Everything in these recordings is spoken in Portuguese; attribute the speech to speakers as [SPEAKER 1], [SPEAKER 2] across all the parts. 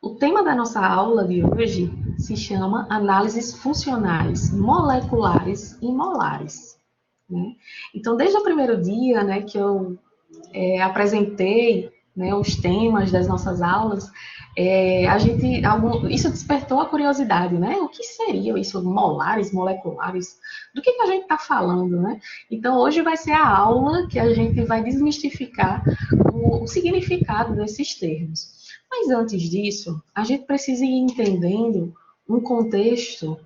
[SPEAKER 1] O tema da nossa aula de hoje se chama Análises Funcionais, Moleculares e Molares. Né? Então, desde o primeiro dia, né, que eu apresentei, né, os temas das nossas aulas, isso despertou a curiosidade, né? O que seria isso, molares, moleculares? Do que a gente está falando, né? Então, hoje vai ser a aula que a gente vai desmistificar o significado desses termos. Mas antes disso, a gente precisa ir entendendo um contexto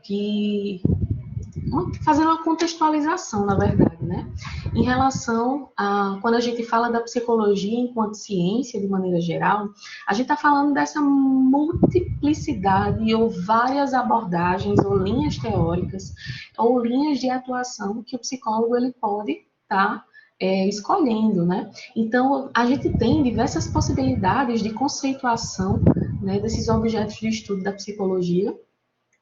[SPEAKER 1] fazendo uma contextualização, na verdade, né? Em relação a quando a gente fala da psicologia enquanto ciência, de maneira geral, a gente está falando dessa multiplicidade ou várias abordagens ou linhas teóricas ou linhas de atuação que o psicólogo ele pode estar escolhendo, né? Então, a gente tem diversas possibilidades de conceituação, né, desses objetos de estudo da psicologia,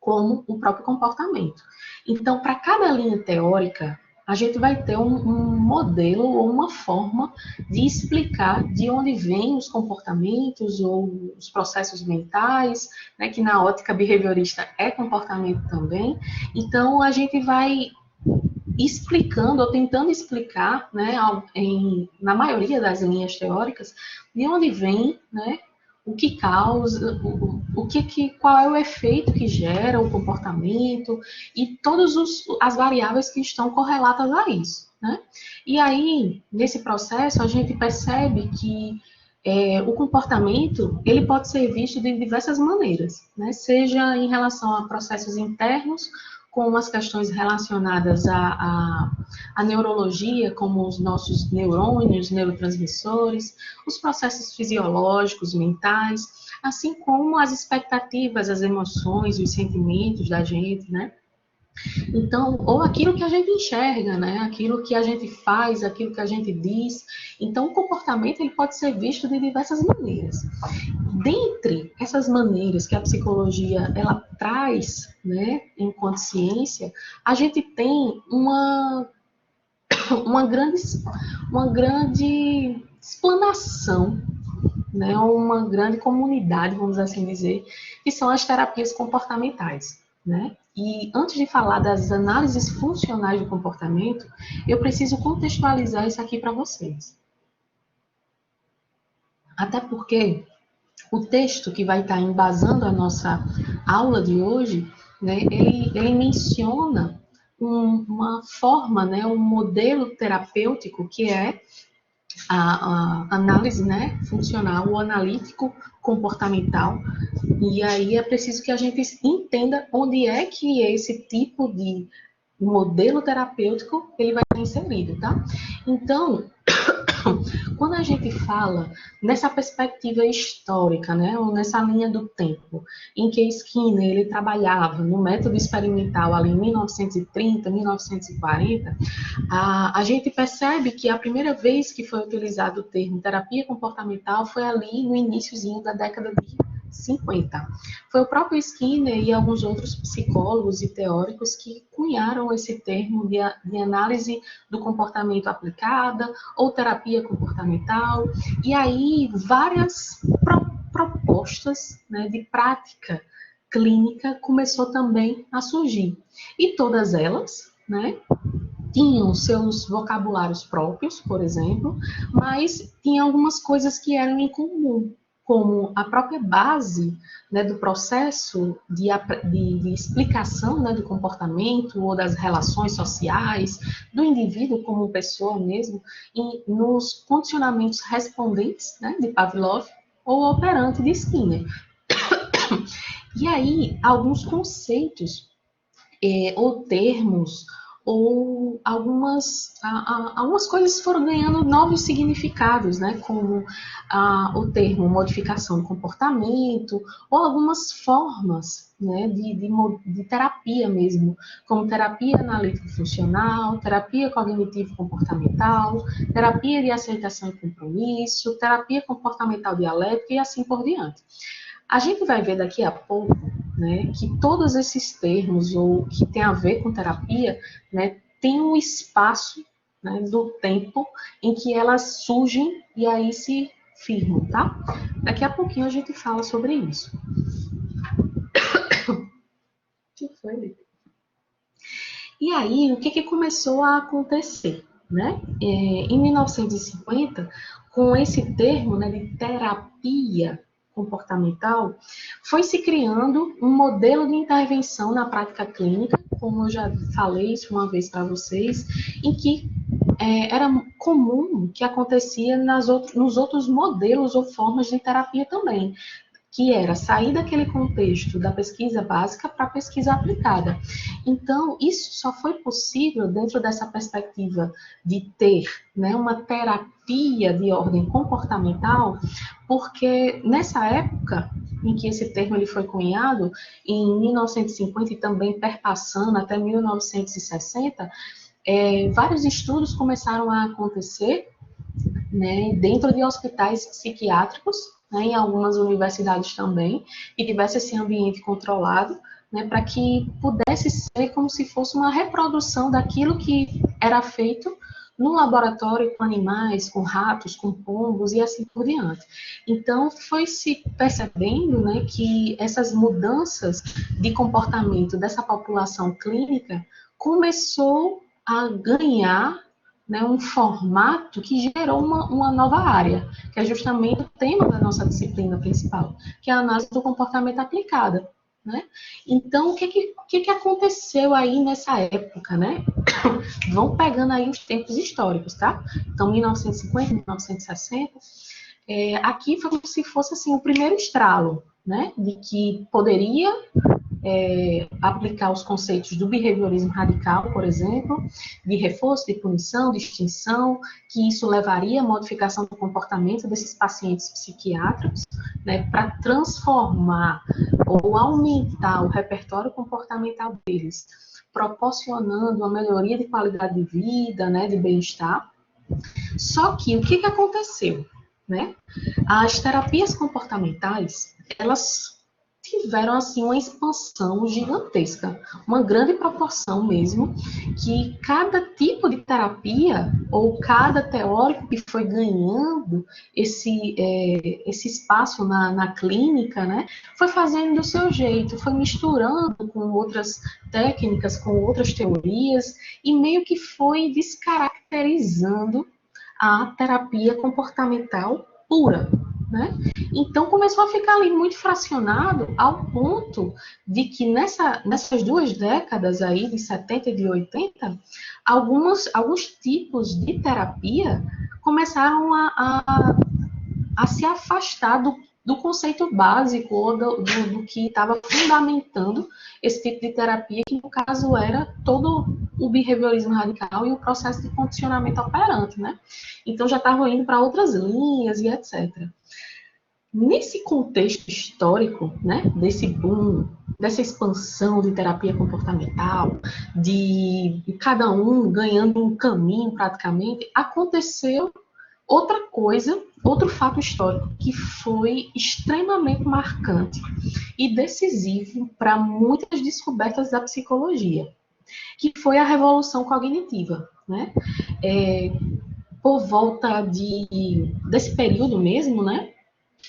[SPEAKER 1] como o próprio comportamento. Então, para cada linha teórica, a gente vai ter um modelo ou uma forma de explicar de onde vêm os comportamentos ou os processos mentais, né, que na ótica behaviorista é comportamento também. Então, a gente vai explicando ou tentando explicar, né, na maioria das linhas teóricas, de onde vem, né, o que causa, qual é o efeito que gera o comportamento e todas as variáveis que estão correlatas a isso, né? E aí, nesse processo, a gente percebe que o comportamento ele pode ser visto de diversas maneiras, né? Seja em relação a processos internos, como as questões relacionadas à neurologia, como os nossos neurônios, neurotransmissores, os processos fisiológicos, mentais, assim como as expectativas, as emoções, os sentimentos da gente, né? Então, ou aquilo que a gente enxerga, né? Aquilo que a gente faz, aquilo que a gente diz. Então, o comportamento ele pode ser visto de diversas maneiras. Dentre essas maneiras que a psicologia ela traz, né, enquanto ciência, a gente tem uma grande, uma grande explanação, né, uma grande comunidade, vamos assim dizer, que são as terapias comportamentais, né? E antes de falar das análises funcionais do comportamento, eu preciso contextualizar isso aqui para vocês. Até porque o texto que vai estar embasando a nossa aula de hoje, né, ele menciona uma forma, né, um modelo terapêutico que é a análise, né, funcional, o analítico comportamental. E aí é preciso que a gente entenda onde é que esse tipo de modelo terapêutico ele vai estar inserido, tá? Então, quando a gente fala nessa perspectiva histórica, né, ou nessa linha do tempo, em que Skinner ele trabalhava no método experimental ali em 1930, 1940, a gente percebe que a primeira vez que foi utilizado o termo terapia comportamental foi ali no iniciozinho da década de 50. Foi o próprio Skinner e alguns outros psicólogos e teóricos que cunharam esse termo de análise do comportamento aplicada ou terapia comportamental. E aí várias propostas, né, de prática clínica começou também a surgir. E todas elas, né, tinham seus vocabulários próprios, por exemplo, mas tinha algumas coisas que eram em comum, como a própria base, né, do processo de explicação, né, do comportamento ou das relações sociais, do indivíduo como pessoa mesmo, e nos condicionamentos respondentes, né, de Pavlov ou operante de Skinner. E aí, alguns conceitos ou termos ou algumas coisas foram ganhando novos significados, né? Como o termo modificação do comportamento, ou algumas formas, né, de terapia mesmo, como terapia analítico-funcional, terapia cognitivo-comportamental, terapia de aceitação e compromisso, terapia comportamental dialética e assim por diante. A gente vai ver daqui a pouco, né, que todos esses termos, ou que tem a ver com terapia, né, tem um espaço, né, do tempo em que elas surgem e aí se firmam, tá? Daqui a pouquinho a gente fala sobre isso. aí, o que, que começou a acontecer, né? Em 1950, com esse termo, né, de terapia comportamental, foi se criando um modelo de intervenção na prática clínica, como eu já falei isso uma vez para vocês, em que era comum que acontecia nos outros modelos ou formas de terapia também, que era sair daquele contexto da pesquisa básica para a pesquisa aplicada. Então, isso só foi possível dentro dessa perspectiva de ter, né, uma terapia de ordem comportamental, porque nessa época em que esse termo ele foi cunhado, em 1950 e também perpassando até 1960, vários estudos começaram a acontecer, né, dentro de hospitais psiquiátricos, né, em algumas universidades também, e tivesse esse ambiente controlado, né, para que pudesse ser como se fosse uma reprodução daquilo que era feito no laboratório com animais, com ratos, com pombos e assim por diante. Então, foi se percebendo, né, que essas mudanças de comportamento dessa população clínica começou a ganhar, né, um formato que gerou uma nova área, que é justamente o tema da nossa disciplina principal, que é a análise do comportamento aplicada. Né? Então, o que aconteceu aí nessa época? Né? Vão pegando aí os tempos históricos, tá? Então, 1950, 1960, aqui foi como se fosse assim, o primeiro estralo, né? De que poderia aplicar os conceitos do behaviorismo radical, por exemplo, de reforço, de punição, de extinção, que isso levaria à modificação do comportamento desses pacientes psiquiátricos, né, para transformar ou aumentar o repertório comportamental deles, proporcionando uma melhoria de qualidade de vida, né, de bem-estar. Só que o que aconteceu? Né? As terapias comportamentais, elas tiveram assim uma expansão gigantesca, uma grande proporção mesmo, que cada tipo de terapia ou cada teórico que foi ganhando esse espaço na clínica, né, foi fazendo do seu jeito, foi misturando com outras técnicas, com outras teorias e meio que foi descaracterizando a terapia comportamental pura, né? Então começou a ficar ali muito fracionado ao ponto de que nessas 2 décadas aí, de 70 e de 80, alguns tipos de terapia começaram a se afastar do conceito básico ou do que estava fundamentando esse tipo de terapia, que no caso era todo o behaviorismo radical e o processo de condicionamento operante, né? Então já estavam indo para outras linhas e etc. Nesse contexto histórico, né, desse boom, dessa expansão de terapia comportamental, de cada um ganhando um caminho praticamente, aconteceu outra coisa, outro fato histórico que foi extremamente marcante e decisivo para muitas descobertas da psicologia, que foi a revolução cognitiva, né? Por volta desse período mesmo, né?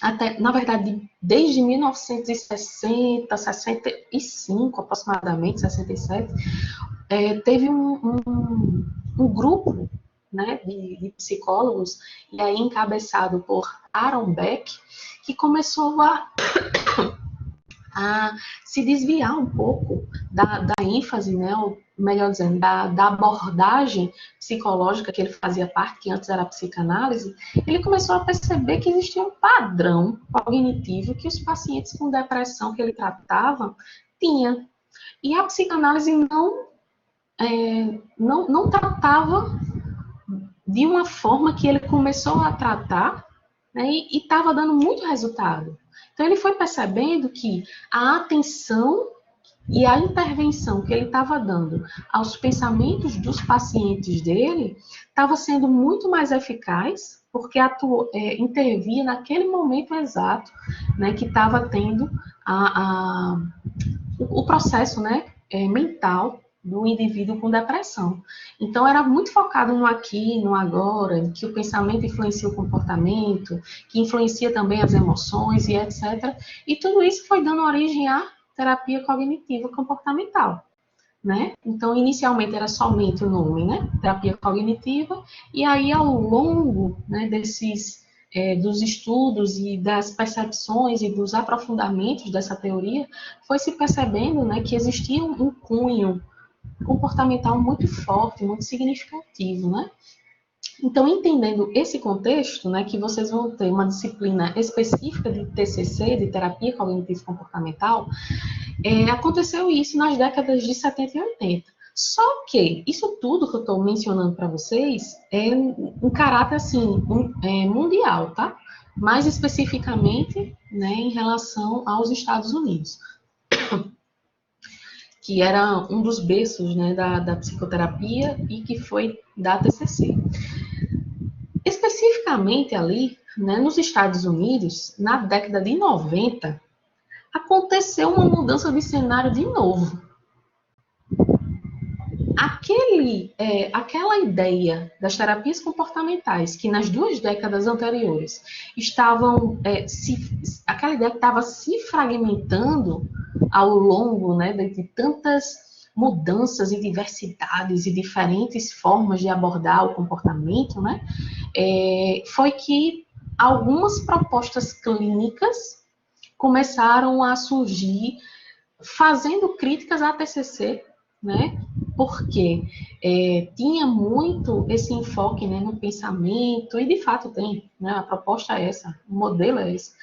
[SPEAKER 1] Até, na verdade, desde 1960, 65 aproximadamente, 67, teve um grupo, né, de psicólogos, e aí encabeçado por Aaron Beck, que começou a se desviar um pouco da ênfase, né, ou melhor dizendo, da abordagem psicológica que ele fazia parte, que antes era a psicanálise. Ele começou a perceber que existia um padrão cognitivo que os pacientes com depressão que ele tratava tinham. E a psicanálise não tratava de uma forma que ele começou a tratar, né, e estava dando muito resultado. Então, ele foi percebendo que a atenção e a intervenção que ele estava dando aos pensamentos dos pacientes dele estava sendo muito mais eficaz, porque intervia naquele momento exato, né, que estava tendo o processo, né, mental do indivíduo com depressão. Então, era muito focado no aqui, no agora, que o pensamento influencia o comportamento, que influencia também as emoções e etc. E tudo isso foi dando origem à terapia cognitiva comportamental, né? Então, inicialmente era somente o nome, né? Terapia cognitiva, e aí ao longo, né, dos estudos e das percepções e dos aprofundamentos dessa teoria, foi se percebendo, né, que existia um cunho comportamental muito forte, muito significativo, né? Então, entendendo esse contexto, né, que vocês vão ter uma disciplina específica de TCC, de terapia cognitivo comportamental, aconteceu isso nas décadas de 70 e 80. Só que isso tudo que eu estou mencionando para vocês é um caráter assim, mundial, tá? Mais especificamente, né, em relação aos Estados Unidos, que era um dos berços, né, da psicoterapia e que foi da TCC. Especificamente ali, né, nos Estados Unidos, na década de 90, aconteceu uma mudança de cenário de novo. Aquela ideia das terapias comportamentais, que nas 2 décadas anteriores estavam, aquela ideia que estava se fragmentando ao longo, né, de tantas mudanças e diversidades e diferentes formas de abordar o comportamento, né, foi que algumas propostas clínicas começaram a surgir fazendo críticas à TCC, né? Porque tinha muito esse enfoque, né, no pensamento, e de fato tem, né? A proposta é essa, o modelo é esse,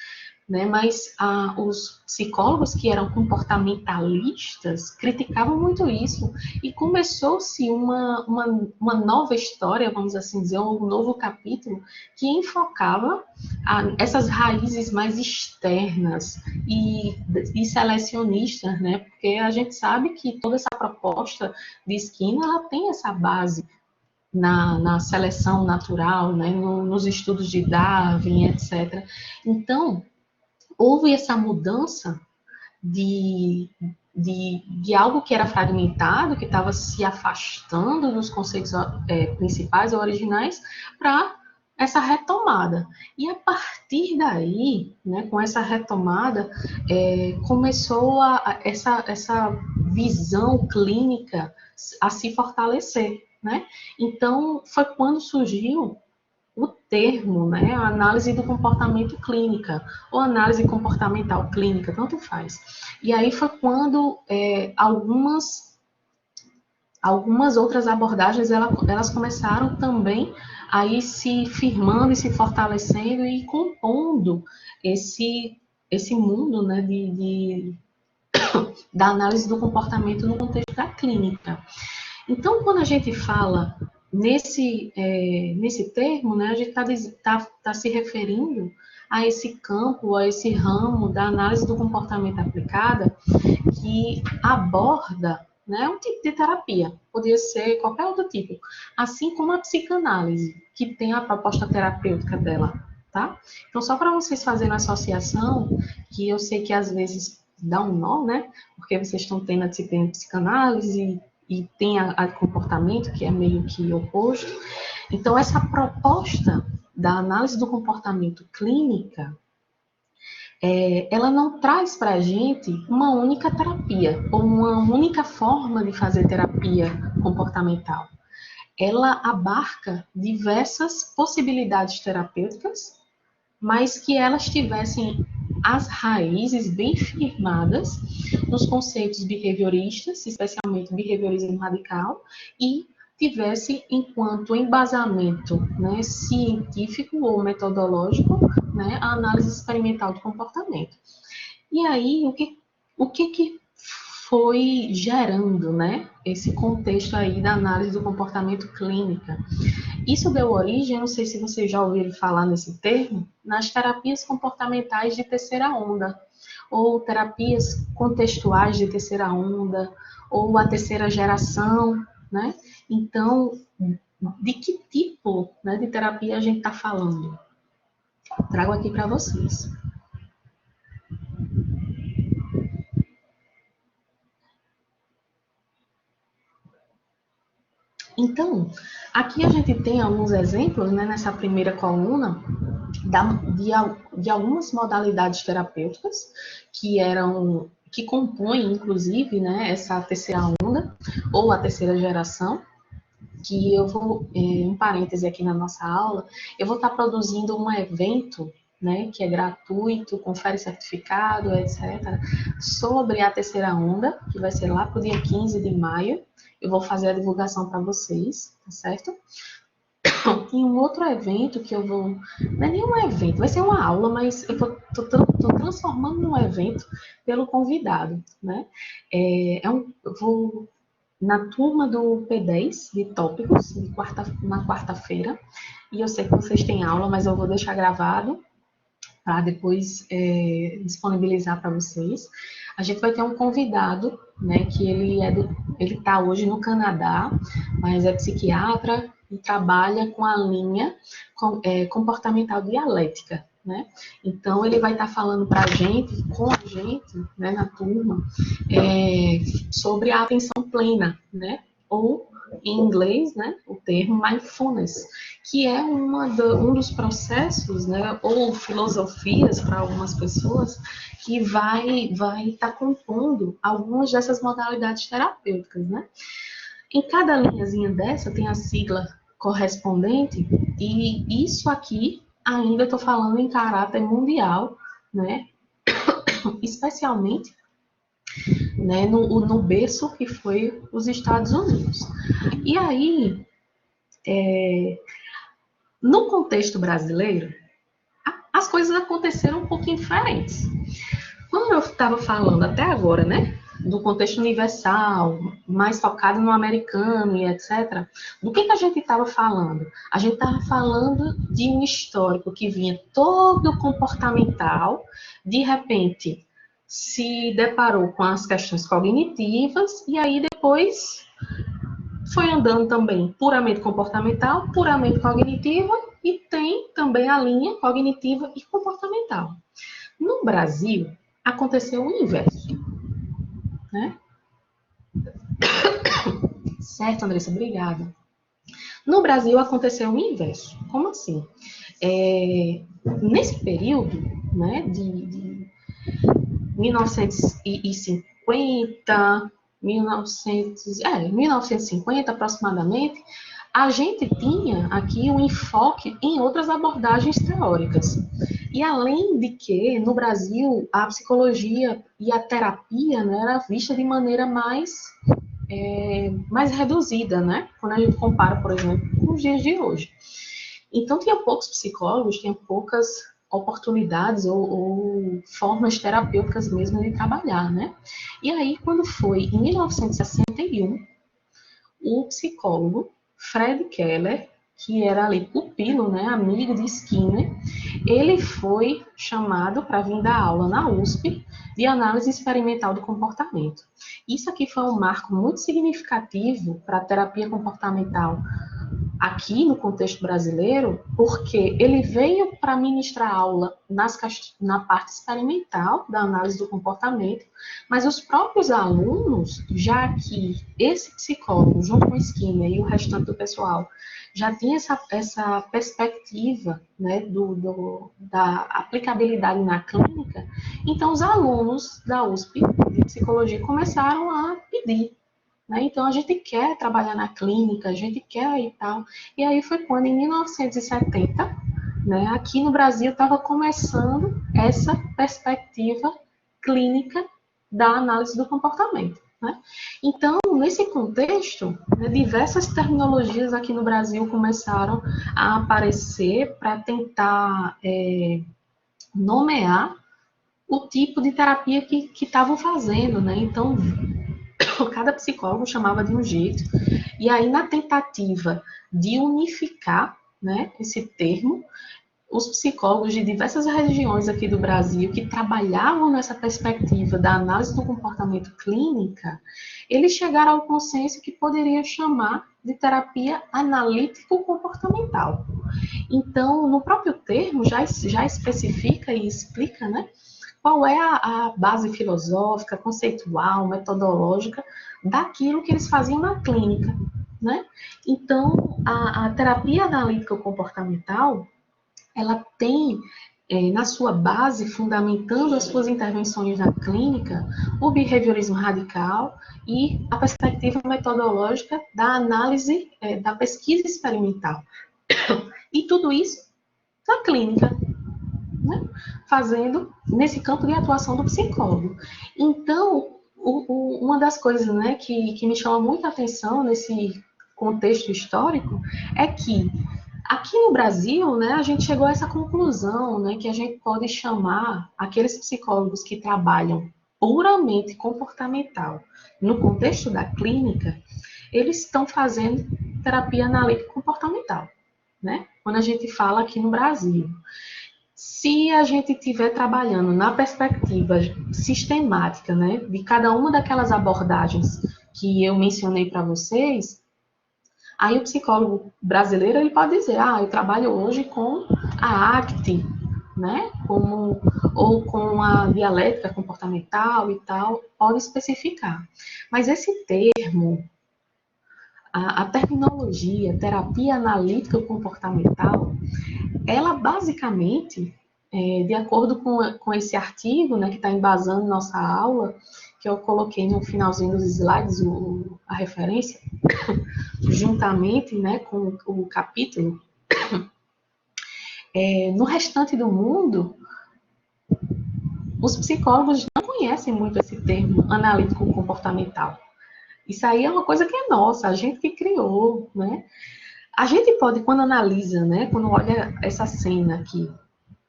[SPEAKER 1] né? Mas os psicólogos que eram comportamentalistas criticavam muito isso, e começou-se uma nova história, vamos assim dizer, um novo capítulo que enfocava essas raízes mais externas e selecionistas, né? Porque a gente sabe que toda essa proposta de Skinner, ela tem essa base na seleção natural, né? Nos estudos de Darwin, etc. Então, houve essa mudança de algo que era fragmentado, que estava se afastando dos conceitos principais ou originais, para essa retomada. E a partir daí, né, com essa retomada, começou essa visão clínica a se fortalecer, né? Então, foi quando surgiu o termo, né, a análise do comportamento clínica, ou análise comportamental clínica, tanto faz. E aí foi quando algumas outras abordagens elas começaram também a ir se firmando e se fortalecendo e compondo esse mundo, né, da análise do comportamento no contexto da clínica. Então, quando a gente fala nesse termo, né, a gente tá se referindo a esse campo, a esse ramo da análise do comportamento aplicada que aborda, né, um tipo de terapia, poderia ser qualquer outro tipo, assim como a psicanálise, que tem a proposta terapêutica dela, tá? Então, só para vocês fazerem a associação, que eu sei que às vezes dá um nó, né, porque vocês estão tendo a disciplina de psicanálise e tem a comportamento, que é meio que oposto. Então, essa proposta da análise do comportamento clínica, ela não traz para a gente uma única terapia, ou uma única forma de fazer terapia comportamental. Ela abarca diversas possibilidades terapêuticas, mas que elas tivessem as raízes bem firmadas nos conceitos behavioristas, especialmente behaviorismo radical, e tivesse enquanto embasamento, né, científico ou metodológico, né, a análise experimental do comportamento. E aí, o que foi gerando, né, esse contexto aí da análise do comportamento clínica? Isso deu origem, não sei se vocês já ouviram falar nesse termo, nas terapias comportamentais de terceira onda, ou terapias contextuais de terceira onda, ou a terceira geração, né? Então, de que tipo, né, de terapia a gente está falando? Trago aqui para vocês. Então, aqui a gente tem alguns exemplos, né, nessa primeira coluna, de algumas modalidades terapêuticas que compõem, inclusive, né, essa terceira onda. ou a terceira geração, que eu vou, um parêntese aqui na nossa aula, eu vou estar produzindo um evento, né, que é gratuito, confere certificado, etc., sobre a terceira onda, que vai ser lá para o dia 15 de maio. Eu vou fazer a divulgação para vocês, tá certo? E um outro evento que eu vou... Não é nem um evento, vai ser uma aula, mas eu estou transformando num evento pelo convidado, né? Eu vou na turma do P10 de tópicos, na quarta-feira, e eu sei que vocês têm aula, mas eu vou deixar gravado para depois disponibilizar para vocês. A gente vai ter um convidado, né, que ele está hoje no Canadá, mas é psiquiatra e trabalha com a linha comportamental dialética, né? Então, ele vai estar falando para a gente, com a gente, né, na turma, sobre a atenção plena, né? Ou, em inglês, né, o termo mindfulness, que é um dos processos, né, ou filosofias para algumas pessoas, que vai estar compondo algumas dessas modalidades terapêuticas, né? Em cada linhazinha dessa tem a sigla correspondente, e isso aqui ainda estou falando em caráter mundial, né? Especialmente, né, no berço que foi os Estados Unidos. E aí, no contexto brasileiro, as coisas aconteceram um pouquinho diferentes. Quando eu estava falando até agora, né, do contexto universal, mais focado no americano e etc., do que a gente estava falando? A gente estava falando de um histórico que vinha todo comportamental, de repente se deparou com as questões cognitivas, e aí depois foi andando também puramente comportamental, puramente cognitiva, e tem também a linha cognitiva e comportamental. No Brasil, aconteceu o inverso, né? Certo, Andressa, obrigada. No Brasil, aconteceu o inverso. Como assim? Nesse período, né, de 1950, 1950 aproximadamente, a gente tinha aqui um enfoque em outras abordagens teóricas. E além de que, no Brasil, a psicologia e a terapia, né, era vista de maneira mais reduzida, né? Quando a gente compara, por exemplo, com os dias de hoje. Então, tinha poucos psicólogos, tinha poucas oportunidades ou formas terapêuticas mesmo de trabalhar, né? E aí, quando foi em 1961, o psicólogo Fred Keller, que era ali pupilo, né, amigo de Skinner, ele foi chamado para vir dar aula na USP de análise experimental do comportamento. Isso aqui foi um marco muito significativo para a terapia comportamental aqui no contexto brasileiro, porque ele veio para ministrar aula na parte experimental da análise do comportamento, mas os próprios alunos, já que esse psicólogo, junto com o Skinner e o restante do pessoal, já tinha essa perspectiva, né, da aplicabilidade na clínica, então os alunos da USP de psicologia começaram a pedir, né? Então, a gente quer trabalhar na clínica, a gente quer e tal. E aí foi quando, em 1970, né, aqui no Brasil estava começando essa perspectiva clínica da análise do comportamento, né? Então, nesse contexto, né, diversas terminologias aqui no Brasil começaram a aparecer para tentar nomear o tipo de terapia que estavam fazendo, né? Então, cada psicólogo chamava de um jeito, e aí na tentativa de unificar, né, esse termo, os psicólogos de diversas regiões aqui do Brasil que trabalhavam nessa perspectiva da análise do comportamento clínica, eles chegaram ao consenso que poderia chamar de terapia analítico-comportamental. Então, no próprio termo, já especifica e explica, né, qual é a base filosófica, conceitual, metodológica daquilo que eles faziam na clínica, né? Então, a terapia analítica comportamental, ela tem na sua base, fundamentando as suas intervenções na clínica, o behaviorismo radical e a perspectiva metodológica da análise, da pesquisa experimental. E tudo isso na clínica, né? Fazendo nesse campo de atuação do psicólogo. Então, uma das coisas, né, que me chama muita atenção nesse contexto histórico é que aqui no Brasil, né, a gente chegou a essa conclusão, né, que a gente pode chamar aqueles psicólogos que trabalham puramente comportamental no contexto da clínica, eles estão fazendo terapia analítica comportamental, né? Quando a gente fala aqui no Brasil. Se a gente estiver trabalhando na perspectiva sistemática, né, de cada uma daquelas abordagens que eu mencionei para vocês, aí o psicólogo brasileiro ele pode dizer, eu trabalho hoje com a ACT, né, ou com a dialética comportamental e tal, pode especificar. Mas esse termo, a terminologia, terapia analítica comportamental, ela basicamente, de acordo com esse artigo, né, que está embasando nossa aula, que eu coloquei no finalzinho dos slides, a referência, juntamente, né, com o capítulo, no restante do mundo, os psicólogos não conhecem muito esse termo analítico comportamental. Isso aí é uma coisa que é nossa, a gente que criou, né? A gente pode, quando analisa, né, quando olha essa cena aqui,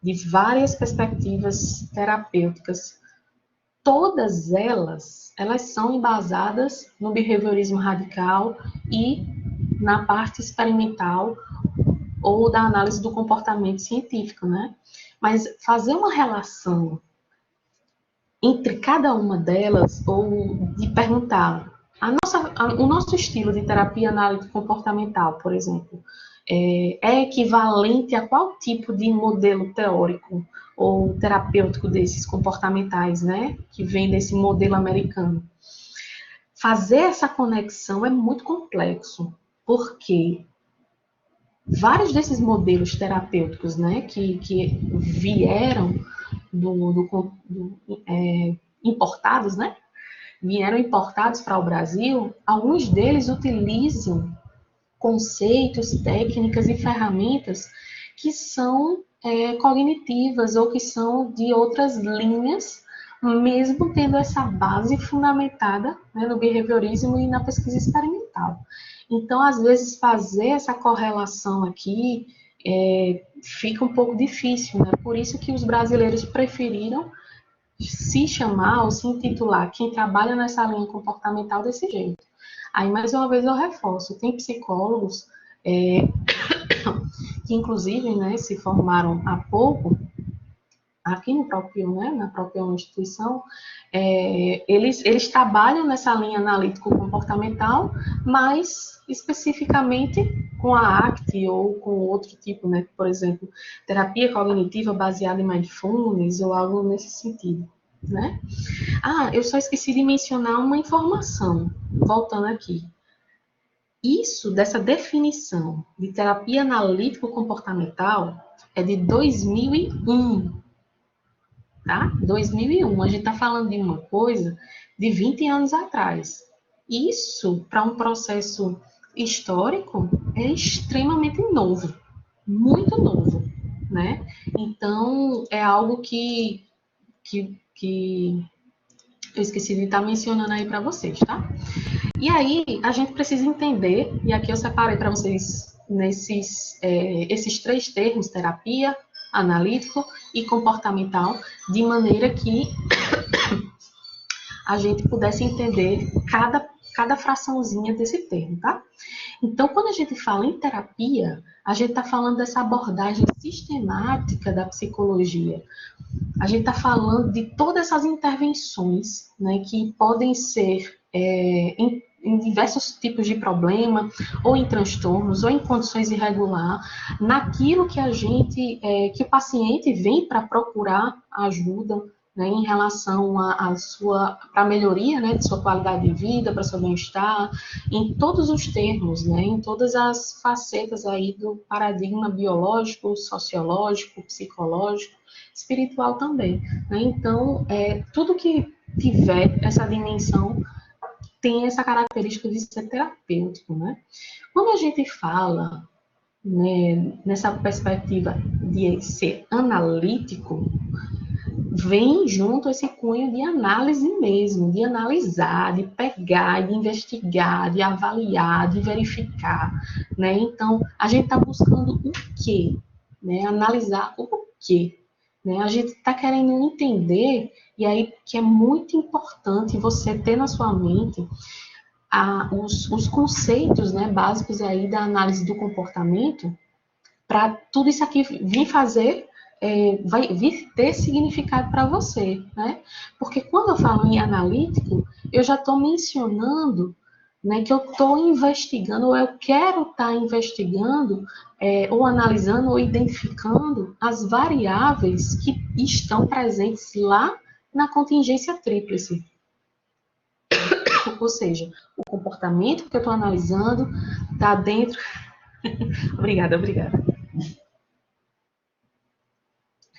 [SPEAKER 1] de várias perspectivas terapêuticas, todas elas são embasadas no behaviorismo radical e na parte experimental ou da análise do comportamento científico, né? Mas fazer uma relação entre cada uma delas, ou de perguntar, o nosso estilo de terapia analítica comportamental, por exemplo, é equivalente a qual tipo de modelo teórico ou terapêutico desses comportamentais, né, que vem desse modelo americano? Fazer essa conexão é muito complexo, porque vários desses modelos terapêuticos, né, que vieram importados, né, vieram importados para o Brasil, alguns deles utilizam conceitos, técnicas e ferramentas que são cognitivas ou que são de outras linhas, mesmo tendo essa base fundamentada, né, no behaviorismo e na pesquisa experimental. Então, às vezes, fazer essa correlação aqui fica um pouco difícil, né? Por isso que os brasileiros preferiram se chamar ou se intitular quem trabalha nessa linha comportamental desse jeito. Aí, mais uma vez, eu reforço, tem psicólogos que, inclusive, né, se formaram há pouco, aqui no próprio, né, na própria instituição, eles trabalham nessa linha analítico-comportamental, mas especificamente com a ACT ou com outro tipo, né, por exemplo, terapia cognitiva baseada em mindfulness ou algo nesse sentido, né? Eu só esqueci de mencionar uma informação, voltando aqui. Isso, dessa definição de terapia analítico-comportamental, é de 2001, tá? 2001, a gente está falando de uma coisa de 20 anos atrás. Isso, para um processo histórico, é extremamente novo, muito novo, né? Então, é algo que eu esqueci de estar mencionando aí para vocês, tá? E aí, a gente precisa entender, e aqui eu separei para vocês esses três termos, terapia, analítico e comportamental, de maneira que a gente pudesse entender cada fraçãozinha desse termo, tá? Então, quando a gente fala em terapia, a gente está falando dessa abordagem sistemática da psicologia. A gente está falando de todas essas intervenções, né, que podem ser em diversos tipos de problema, ou em transtornos, ou em condições irregulares, naquilo que que o paciente vem para procurar ajuda, né, em relação à sua, para a melhoria, né, de sua qualidade de vida, para seu bem-estar, em todos os termos, né, em todas as facetas aí do paradigma biológico, sociológico, psicológico, espiritual também, né? Então, tudo que tiver essa dimensão tem essa característica de ser terapêutico, né? Quando a gente fala, né, nessa perspectiva de ser analítico, vem junto esse cunho de análise mesmo, de analisar, de pegar, de investigar, de avaliar, de verificar, né? Então, a gente está buscando o quê? Né? Analisar o quê? Né? A gente está querendo entender, e aí que é muito importante você ter na sua mente os conceitos, né, básicos aí da análise do comportamento, para tudo isso aqui vir fazer, vai vir ter significado para você, né? Porque quando eu falo em analítico, eu já estou mencionando, né, que eu estou investigando, ou eu quero estar investigando, ou analisando, ou identificando as variáveis que estão presentes lá na contingência tríplice. Ou seja, o comportamento que eu estou analisando está dentro. Obrigada, obrigada.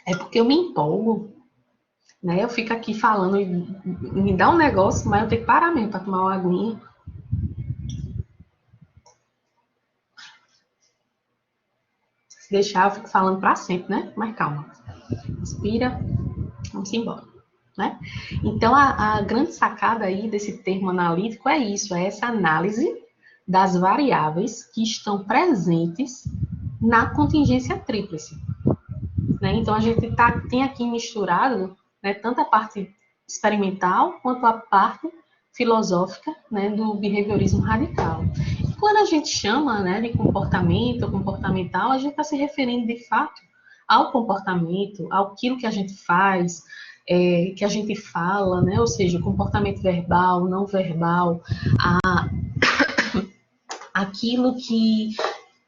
[SPEAKER 1] É porque eu me empolgo, né? Eu fico aqui falando e me dá um negócio, mas eu tenho que parar mesmo para tomar uma aguinha. Se deixar, eu fico falando para sempre, né? Mas calma. Inspira, vamos embora. Né? Então, a grande sacada aí desse termo analítico é isso, é essa análise das variáveis que estão presentes na contingência tríplice. Né? Então, a gente tem aqui misturado, né, tanto a parte experimental quanto a parte filosófica, né, do behaviorismo radical. E quando a gente chama, né, de comportamento ou comportamental, a gente está se referindo, de fato, ao comportamento, àquilo que a gente faz, que a gente fala, né, ou seja, comportamento verbal, não verbal, aquilo que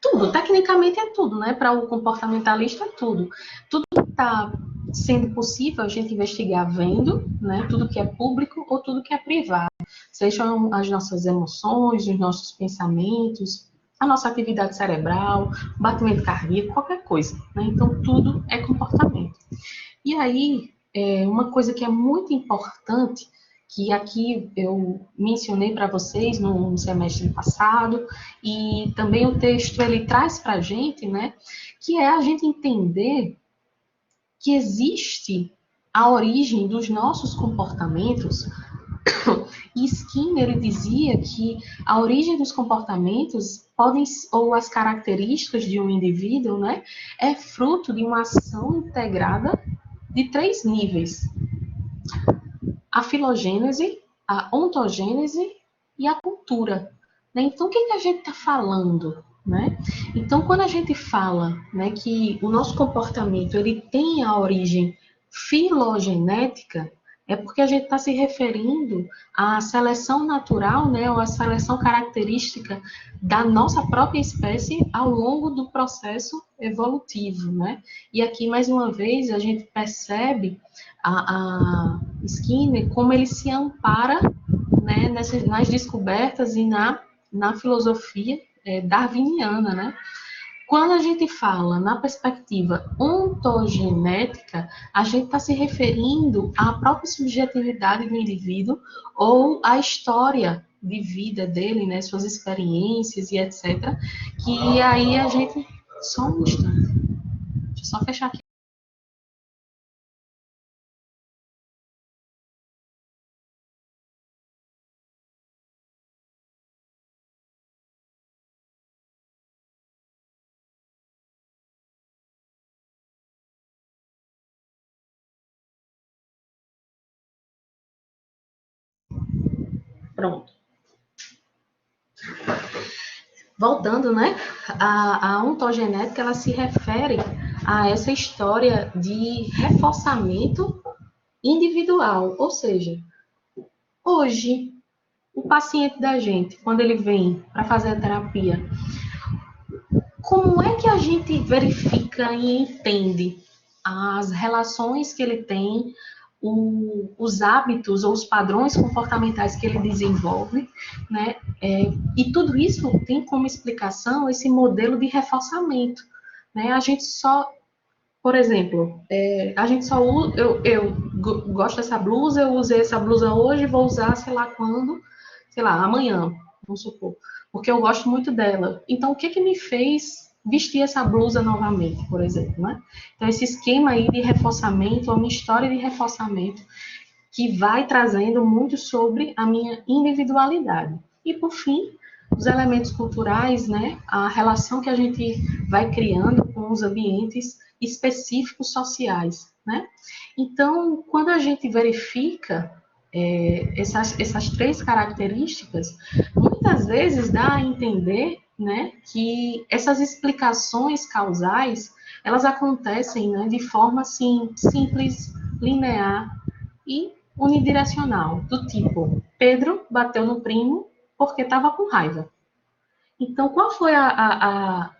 [SPEAKER 1] tudo, tecnicamente é tudo, né? Para o comportamentalista é tudo. Tudo que está sendo possível a gente investigar vendo, né? Tudo que é público ou tudo que é privado. Sejam as nossas emoções, os nossos pensamentos, a nossa atividade cerebral, batimento cardíaco, qualquer coisa. Né? Então, tudo é comportamento. E aí, uma coisa que é muito importante, que aqui eu mencionei para vocês no semestre passado, e também o texto ele traz para a gente, né, que é a gente entender que existe a origem dos nossos comportamentos. E Skinner ele dizia que a origem dos comportamentos podem, ou as características de um indivíduo, né, é fruto de uma ação integrada de 3 níveis: a filogênese, a ontogênese e a cultura. Né? Então, o que a gente está falando? Né? Então, quando a gente fala, né, que o nosso comportamento ele tem a origem filogenética, é porque a gente está se referindo à seleção natural, né, ou à seleção característica da nossa própria espécie ao longo do processo evolutivo. Né? E aqui, mais uma vez, a gente percebe a Skinner como ele se ampara, né, nas descobertas e na filosofia darwiniana, né? Quando a gente fala na perspectiva ontogenética, a gente está se referindo à própria subjetividade do indivíduo ou à história de vida dele, né, suas experiências e etc. Que aí a gente... Só um instante. Deixa eu só fechar aqui. Pronto. Voltando, né? A ontogenética, ela se refere a essa história de reforçamento individual, ou seja, hoje, o paciente da gente, quando ele vem para fazer a terapia, como é que a gente verifica e entende as relações que ele tem os hábitos ou os padrões comportamentais que ele desenvolve, né? E tudo isso tem como explicação esse modelo de reforçamento, né? A gente só, por exemplo, a gente só usa, eu gosto dessa blusa, eu usei essa blusa hoje, vou usar, sei lá quando, sei lá, amanhã, vamos supor, porque eu gosto muito dela. Então, o que que me fez vestir essa blusa novamente, por exemplo, né? Então, esse esquema aí de reforçamento, uma história de reforçamento que vai trazendo muito sobre a minha individualidade. E, por fim, os elementos culturais, né? A relação que a gente vai criando com os ambientes específicos sociais, né? Então, quando a gente verifica essas três características, muitas vezes dá a entender, né, que essas explicações causais, elas acontecem, né, de forma, assim, simples, linear e unidirecional, do tipo, Pedro bateu no primo porque estava com raiva. Então, qual foi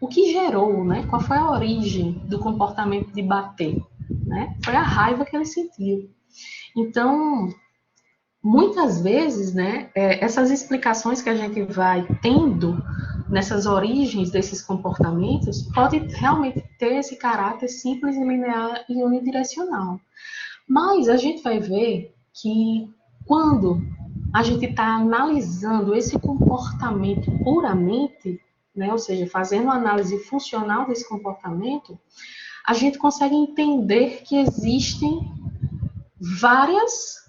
[SPEAKER 1] o que gerou, né? Qual foi a origem do comportamento de bater, né? Foi a raiva que ele sentiu. Então, muitas vezes, né, essas explicações que a gente vai tendo nessas origens desses comportamentos pode realmente ter esse caráter simples, linear e unidirecional. Mas a gente vai ver que quando a gente está analisando esse comportamento puramente, né, ou seja, fazendo uma análise funcional desse comportamento, a gente consegue entender que existem várias,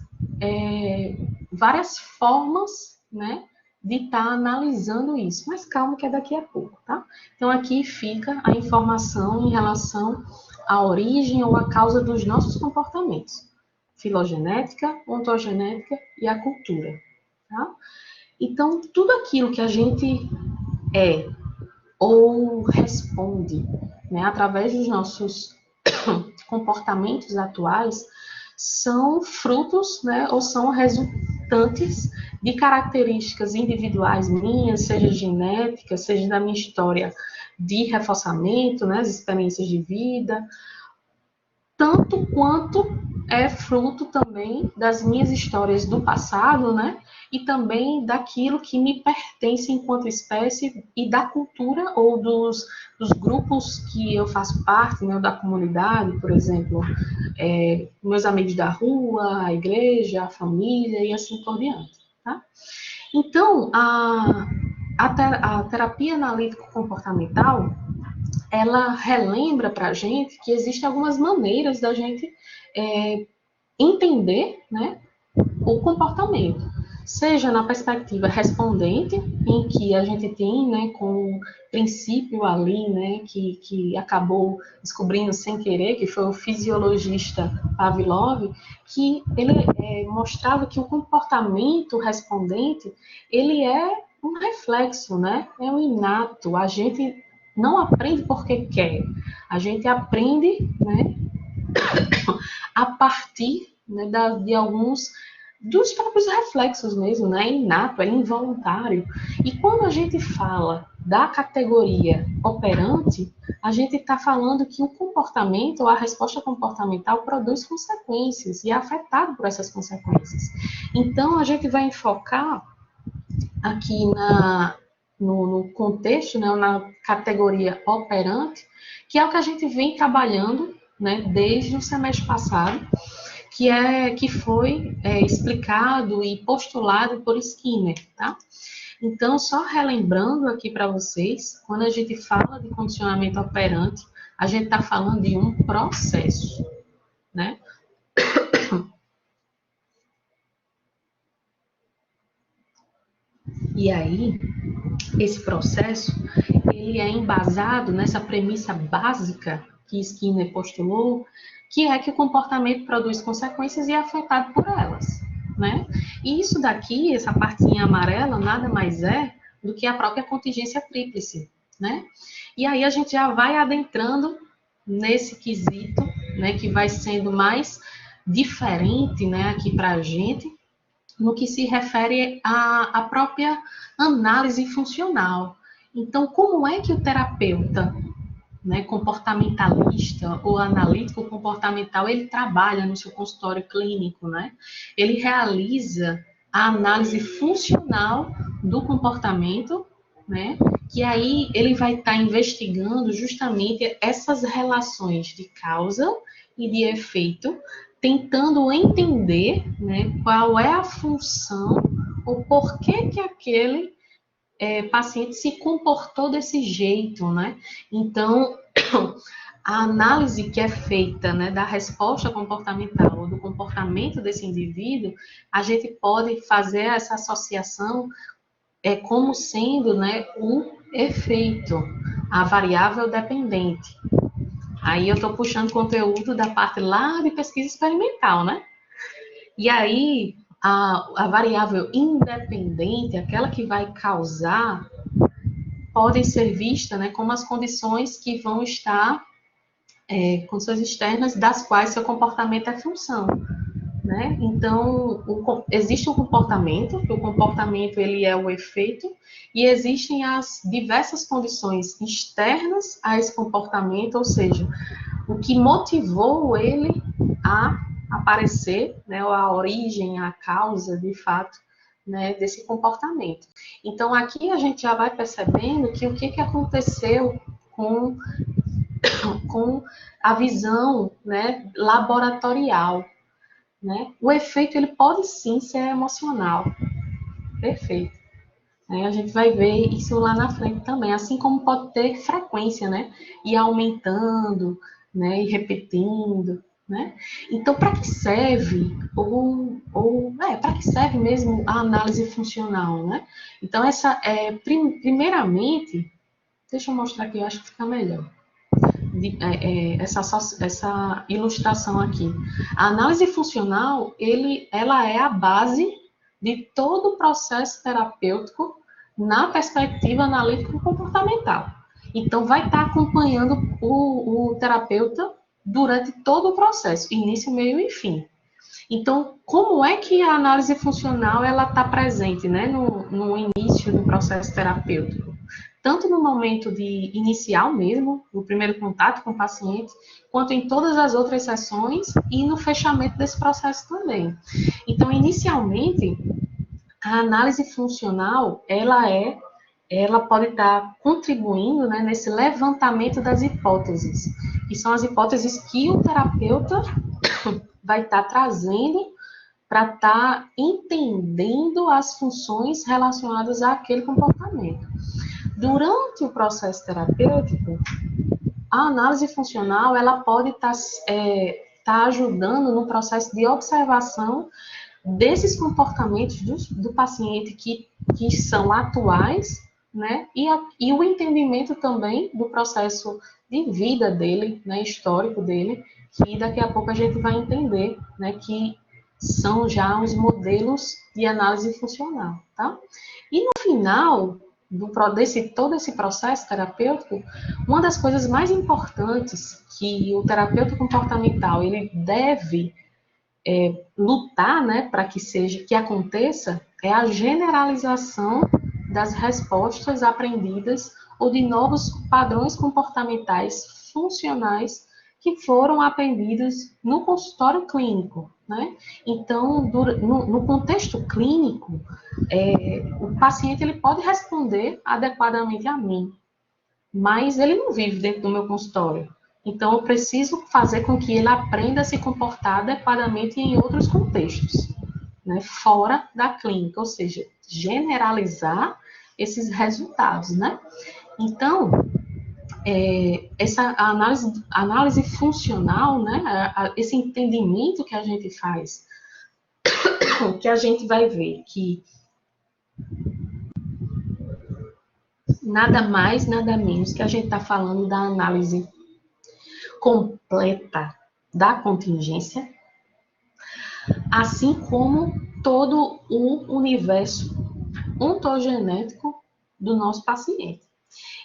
[SPEAKER 1] várias formas, né, de estar analisando isso. Mas calma que é daqui a pouco, tá? Então aqui fica a informação em relação à origem ou à causa dos nossos comportamentos. Filogenética, ontogenética e a cultura, tá? Então, tudo aquilo que a gente é ou responde, né, através dos nossos comportamentos atuais, são frutos, né, ou são resultantes de características individuais minhas, seja genética, seja da minha história de reforçamento, né, as experiências de vida, tanto quanto é fruto também das minhas histórias do passado, né? E também daquilo que me pertence enquanto espécie e da cultura ou dos grupos que eu faço parte, né? Da comunidade, por exemplo, meus amigos da rua, a igreja, a família e assim por diante, tá? Então, a terapia analítico-comportamental, ela relembra para a gente que existem algumas maneiras da gente entender, né, o comportamento. Seja na perspectiva respondente, em que a gente tem, né, com o princípio ali, né, que acabou descobrindo sem querer, que foi o fisiologista Pavlov, que ele mostrava que o comportamento respondente, ele é um reflexo, né, é um inato. A gente não aprende porque quer, a gente aprende, né, a partir, né, de alguns dos próprios reflexos mesmo, né? É inato, é involuntário. E quando a gente fala da categoria operante, a gente está falando que o comportamento, ou a resposta comportamental, produz consequências e é afetado por essas consequências. Então, a gente vai enfocar aqui no contexto, né, na categoria operante, que é o que a gente vem trabalhando, né, desde o semestre passado, que foi explicado e postulado por Skinner, tá? Então, só relembrando aqui para vocês, quando a gente fala de condicionamento operante, a gente está falando de um processo, né? E aí, esse processo, ele é embasado nessa premissa básica que Skinner postulou, que é que o comportamento produz consequências e é afetado por elas, né? E isso daqui, essa partinha amarela, nada mais é do que a própria contingência tríplice, né? E aí a gente já vai adentrando nesse quesito, né, que vai sendo mais diferente, né, aqui para a gente, no que se refere à própria análise funcional. Então, como é que o terapeuta, né, comportamentalista ou analítico comportamental, ele trabalha no seu consultório clínico, né? Ele realiza a análise funcional do comportamento, né? Que aí ele vai estar investigando justamente essas relações de causa e de efeito, tentando entender, né, qual é a função ou por que aquele paciente se comportou desse jeito, né? Então, a análise que é feita, né, da resposta comportamental ou do comportamento desse indivíduo, a gente pode fazer essa associação como sendo, né, o efeito, a variável dependente. Aí eu estou puxando conteúdo da parte lá de pesquisa experimental, né? E aí, a variável independente, aquela que vai causar, podem ser vistas, né, como as condições que vão estar, condições externas das quais seu comportamento é função. Né? Então, existe um comportamento, que o comportamento ele é o efeito, e existem as diversas condições externas a esse comportamento, ou seja, o que motivou ele a aparecer, né, ou a origem, a causa, de fato, né, desse comportamento. Então, aqui a gente já vai percebendo que o que aconteceu com a visão, né, laboratorial. Né? O efeito ele pode sim ser emocional, perfeito. A gente vai ver isso lá na frente também, assim como pode ter frequência, né? E aumentando, né? E repetindo, né? Então, para que serve para que serve mesmo a análise funcional, né? Então, primeiramente, deixa eu mostrar aqui, eu acho que fica melhor. Essa ilustração aqui. A análise funcional, ela é a base de todo o processo terapêutico na perspectiva analítico-comportamental. Então, vai estar acompanhando o terapeuta durante todo o processo, início, meio e fim. Então, como é que a análise funcional ela está presente, né, no início do processo terapêutico? Tanto no momento de inicial mesmo, no primeiro contato com o paciente, quanto em todas as outras sessões e no fechamento desse processo também. Então, inicialmente, a análise funcional, ela pode estar contribuindo, né, nesse levantamento das hipóteses, que são as hipóteses que o terapeuta vai estar trazendo para estar entendendo as funções relacionadas àquele comportamento. Durante o processo terapêutico, a análise funcional ela pode estar ajudando no processo de observação desses comportamentos do paciente que são atuais, né? E o entendimento também do processo de vida dele, né? Histórico dele, que daqui a pouco a gente vai entender, né? Que são já os modelos de análise funcional, tá? E no final todo esse processo terapêutico, uma das coisas mais importantes que o terapeuta comportamental ele deve lutar, né, para que aconteça, é a generalização das respostas aprendidas ou de novos padrões comportamentais funcionais que foram aprendidos no consultório clínico, né? Então, no contexto clínico, o paciente ele pode responder adequadamente a mim, mas ele não vive dentro do meu consultório. Então, eu preciso fazer com que ele aprenda a se comportar adequadamente em outros contextos, né, fora da clínica, ou seja, generalizar esses resultados, né? Então, essa análise funcional, né, esse entendimento que a gente faz, que a gente vai ver que nada mais, nada menos que a gente está falando da análise completa da contingência, assim como todo o universo ontogenético do nosso paciente.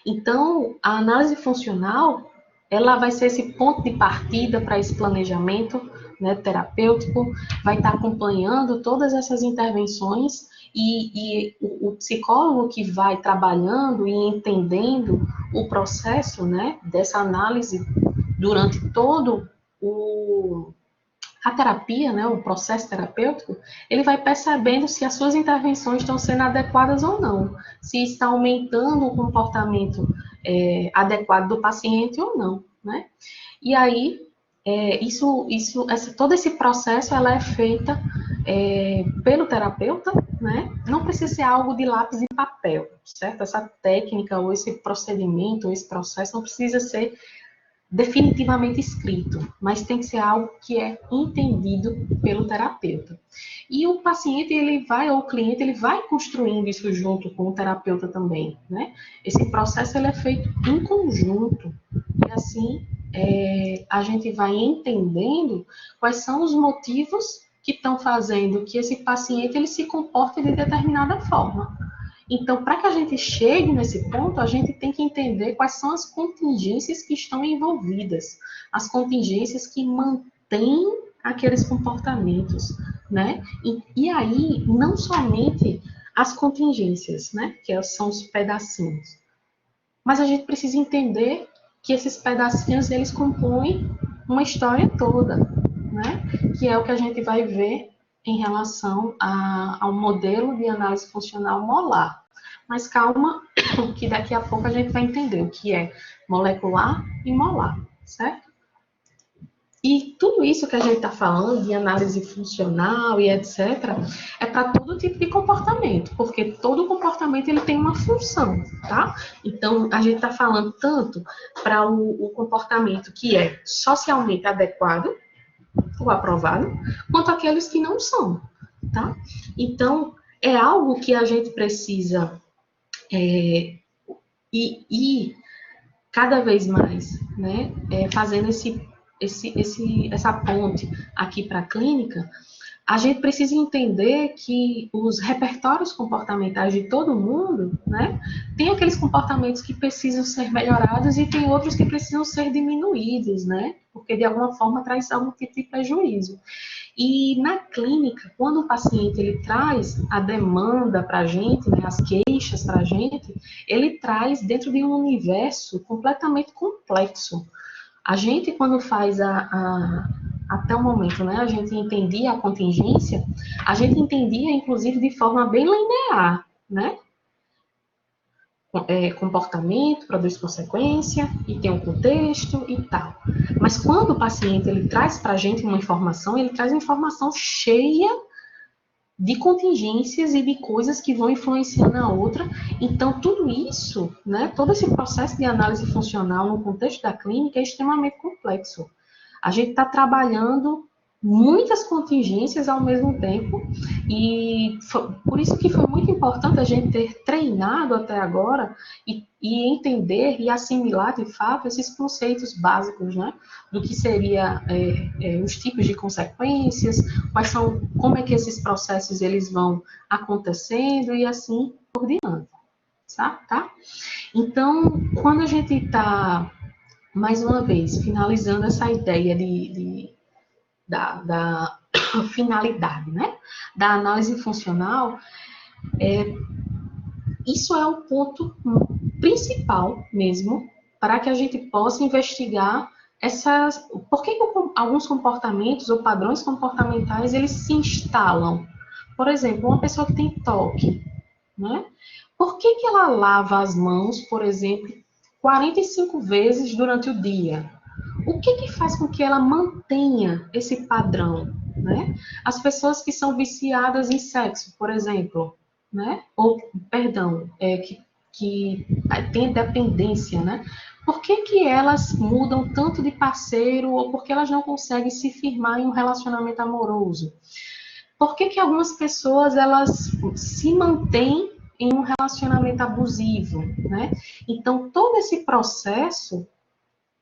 [SPEAKER 1] Então, a análise funcional, ela vai ser esse ponto de partida para esse planejamento, né, terapêutico, vai estar acompanhando todas essas intervenções e o psicólogo que vai trabalhando e entendendo o processo, né, dessa análise durante todo a terapia, né, o processo terapêutico, ele vai percebendo se as suas intervenções estão sendo adequadas ou não, se está aumentando o comportamento adequado do paciente ou não, né? E aí, todo esse processo, ela é feita pelo terapeuta, né? Não precisa ser algo de lápis e papel, certo? Essa técnica, ou esse procedimento, ou esse processo não precisa ser definitivamente escrito, mas tem que ser algo que é entendido pelo terapeuta. E o paciente, ou o cliente, ele vai construindo isso junto com o terapeuta também, né? Esse processo, ele é feito em conjunto, e assim a gente vai entendendo quais são os motivos que estão fazendo que esse paciente, ele se comporte de determinada forma. Então, para que a gente chegue nesse ponto, a gente tem que entender quais são as contingências que estão envolvidas, as contingências que mantêm aqueles comportamentos, né? E aí, não somente as contingências, né? Que são os pedacinhos, mas a gente precisa entender que esses pedacinhos, eles compõem uma história toda, né? Que é o que a gente vai ver em relação ao modelo de análise funcional molar. Mas calma, que daqui a pouco a gente vai entender o que é molecular e molar, certo? E tudo isso que a gente está falando, de análise funcional e etc., é para todo tipo de comportamento, porque todo comportamento ele tem uma função, tá? Então, a gente está falando tanto para o comportamento que é socialmente adequado, ou aprovado, quanto aqueles que não são, tá? Então, é algo que a gente precisa ir cada vez mais, né? Fazendo essa ponte aqui para a clínica. A gente precisa entender que os repertórios comportamentais de todo mundo, né, tem aqueles comportamentos que precisam ser melhorados e tem outros que precisam ser diminuídos, né, porque de alguma forma traz algum tipo de prejuízo. E na clínica, quando o paciente ele traz a demanda para a gente, né, as queixas para a gente, ele traz dentro de um universo completamente complexo. A gente, quando faz até o momento, né, a gente entendia a contingência, a gente entendia, inclusive, de forma bem linear, né? Comportamento produz consequência, e tem um contexto e tal. Mas quando o paciente ele traz para a gente uma informação, ele traz uma informação cheia de contingências e de coisas que vão influenciar na outra. Então, tudo isso, né, todo esse processo de análise funcional no contexto da clínica é extremamente complexo. A gente está trabalhando muitas contingências ao mesmo tempo, e por isso que foi muito importante a gente ter treinado até agora e entender e assimilar de fato esses conceitos básicos, né, do que seria os tipos de consequências, como é que esses processos eles vão acontecendo e assim por diante, tá? Então, quando a gente está, mais uma vez, finalizando essa ideia da finalidade, né, da análise funcional, isso é o ponto principal mesmo para que a gente possa investigar por que alguns comportamentos ou padrões comportamentais eles se instalam. Por exemplo, uma pessoa que tem toque, né? Por que ela lava as mãos, por exemplo, 45 vezes durante o dia? O que faz com que ela mantenha esse padrão, né? As pessoas que são viciadas em sexo, por exemplo, né? Ou, perdão, que tem dependência, né? Por que elas mudam tanto de parceiro ou por que elas não conseguem se firmar em um relacionamento amoroso? Por que algumas pessoas elas se mantêm em um relacionamento abusivo, né? Então, todo esse processo,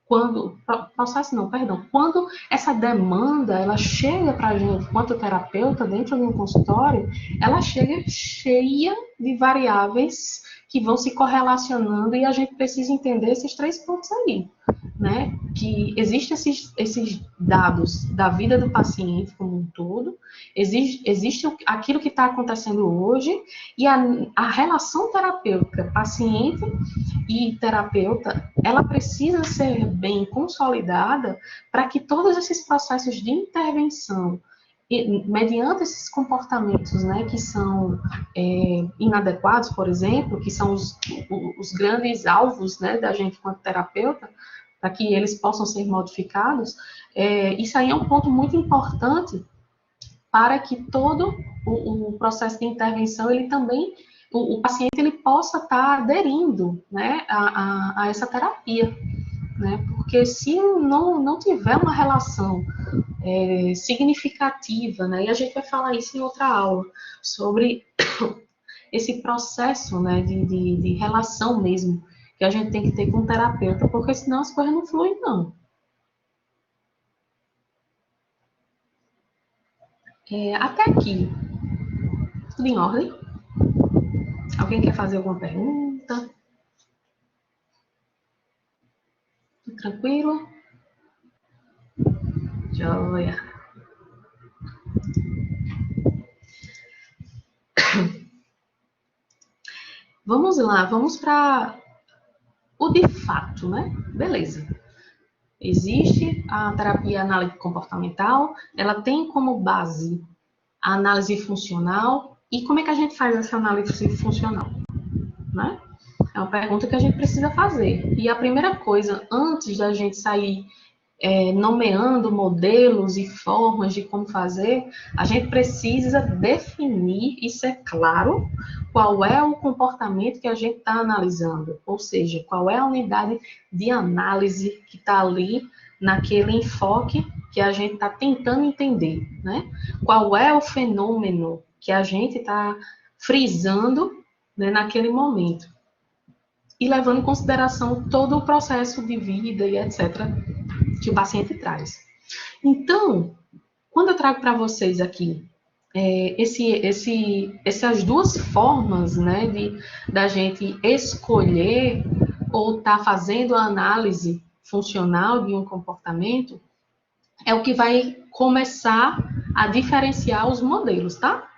[SPEAKER 1] quando essa demanda ela chega para a gente, enquanto terapeuta, dentro de um consultório, ela chega cheia de variáveis que vão se correlacionando e a gente precisa entender esses 3 pontos aí, né, que existem esses dados da vida do paciente como um todo, existe aquilo que está acontecendo hoje, e a relação terapêutica paciente e terapeuta, ela precisa ser bem consolidada para que todos esses processos de intervenção, mediante esses comportamentos, né, que são inadequados, por exemplo, que são os grandes alvos, né, da gente quanto terapeuta, para que eles possam ser modificados, isso aí é um ponto muito importante para que todo o processo de intervenção, ele também, o paciente, ele possa estar aderindo, né, a essa terapia, né, porque se não tiver uma relação significativa, né, e a gente vai falar isso em outra aula, sobre esse processo, né, de relação mesmo, que a gente tem que ter com o terapeuta, porque senão as coisas não fluem, não. Até aqui, tudo em ordem? Alguém quer fazer alguma pergunta? Tudo tranquilo? Joia. Vamos lá, vamos para o de fato, né? Beleza. Existe a terapia análise comportamental, ela tem como base a análise funcional. E como é que a gente faz essa análise funcional? Né? É uma pergunta que a gente precisa fazer. E a primeira coisa, antes da gente sair nomeando modelos e formas de como fazer, a gente precisa definir e ser claro qual é o comportamento que a gente está analisando, ou seja, qual é a unidade de análise que está ali naquele enfoque que a gente está tentando entender, né? Qual é o fenômeno que a gente está frisando, né, naquele momento. E levando em consideração todo o processo de vida e etc. que o paciente traz. Então, quando eu trago para vocês aqui essas duas formas, né, da gente escolher ou estar fazendo a análise funcional de um comportamento, é o que vai começar a diferenciar os modelos, tá?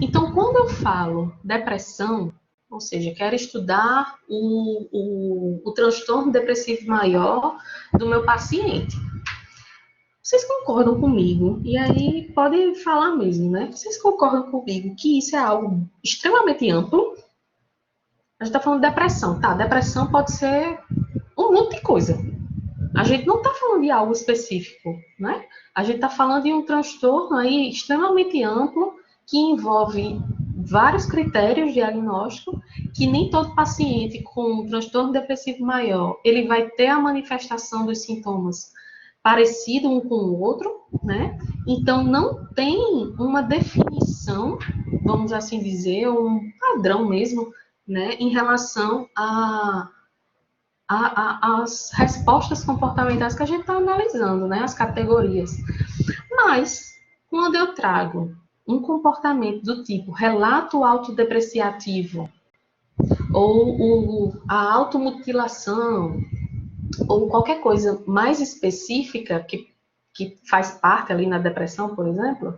[SPEAKER 1] Então, quando eu falo depressão, ou seja, quero estudar o transtorno depressivo maior do meu paciente. Vocês concordam comigo? E aí pode falar mesmo, né? Vocês concordam comigo que isso é algo extremamente amplo? A gente está falando de depressão, tá? Depressão pode ser um monte de coisa. A gente não está falando de algo específico, né? A gente está falando de um transtorno aí extremamente amplo que envolve vários critérios diagnósticos, que nem todo paciente com um transtorno depressivo maior, ele vai ter a manifestação dos sintomas parecido um com o outro, né? Então, não tem uma definição, vamos assim dizer, um padrão mesmo, né, em relação às respostas comportamentais que a gente está analisando, né, as categorias. Mas, quando eu trago um comportamento do tipo relato autodepreciativo, ou a automutilação, ou qualquer coisa mais específica que faz parte ali na depressão, por exemplo,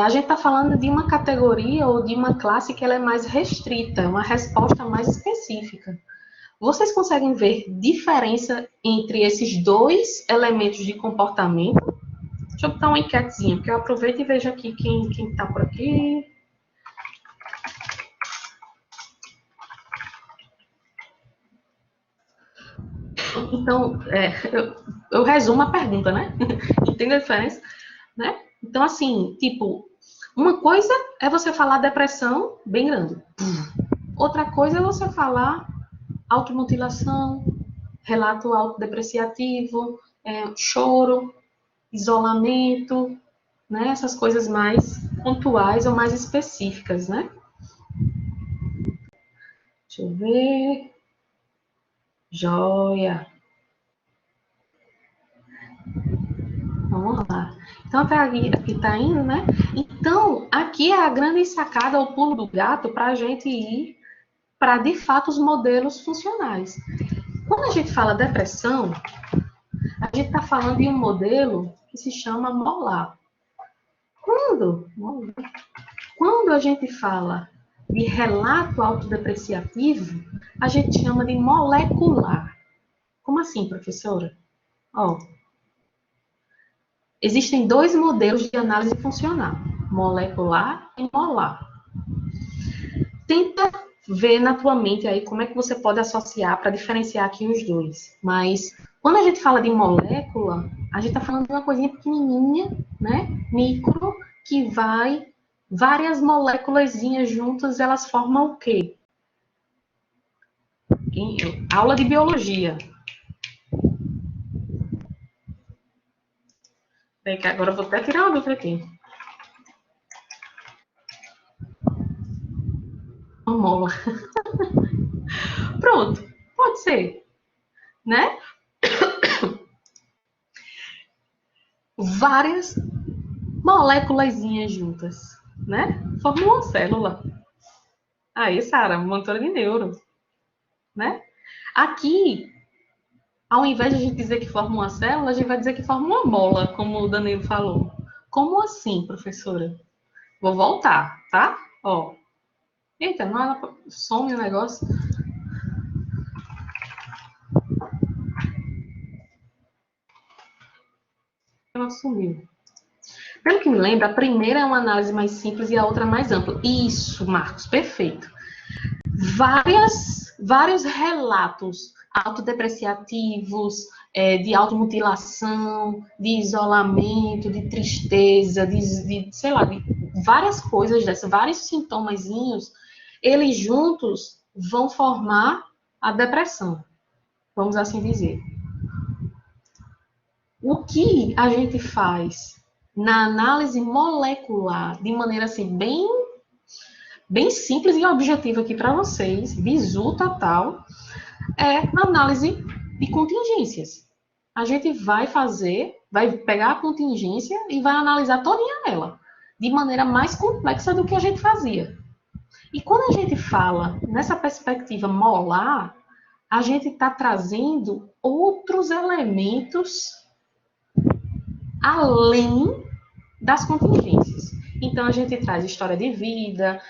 [SPEAKER 1] a gente está falando de uma categoria ou de uma classe que ela é mais restrita, uma resposta mais específica. Vocês conseguem ver diferença entre esses dois elementos de comportamento? Deixa eu botar uma enquetezinha, porque eu aproveito e vejo aqui quem está por aqui. Então, eu resumo a pergunta, né? Entende a diferença? Né? Então, assim, tipo, uma coisa é você falar depressão bem grande. Outra coisa é você falar automutilação, relato autodepreciativo, choro, isolamento, né? Essas coisas mais pontuais ou mais específicas, né? Deixa eu ver. Joia. Vamos lá. Então, aqui está indo, né? Então, aqui é a grande sacada, o pulo do gato, para a gente ir para, de fato, os modelos funcionais. Quando a gente fala depressão, a gente está falando de um modelo que se chama molar. Quando a gente fala de relato autodepreciativo, a gente chama de molecular. Como assim, professora? Ó, existem dois modelos de análise funcional, molecular e molar. Tenta ver na tua mente aí como é que você pode associar para diferenciar aqui os dois. Mas quando a gente fala de molécula, a gente está falando de uma coisinha pequenininha, né? Micro, que vai várias moléculazinhas juntas, elas formam o quê? Aula de biologia. Agora eu vou até tirar uma dúvida aqui. Uma mola. Pronto, pode ser, né? Várias moléculazinhas juntas, né? Formam uma célula. Aí, Sara, montora de neuro, né? Aqui, ao invés de a gente dizer que forma uma célula, a gente vai dizer que forma uma mola, como o Danilo falou. Como assim, professora? Vou voltar, tá? Ó. Eita, não, some o negócio. Ela sumiu. Pelo que me lembra, a primeira é uma análise mais simples e a outra mais ampla. Isso, Marcos, perfeito. Vários relatos autodepreciativos, de automutilação, de isolamento, de tristeza, sei lá, de várias coisas dessas, vários sintomazinhos, eles juntos vão formar a depressão, vamos assim dizer. O que a gente faz na análise molecular, de maneira assim, bem simples e objetiva aqui para vocês, bizu total, é na análise de contingências. A gente vai pegar a contingência e vai analisar todinha ela, de maneira mais complexa do que a gente fazia. E quando a gente fala nessa perspectiva molar, a gente está trazendo outros elementos além das contingências. Então, a gente traz história de vida,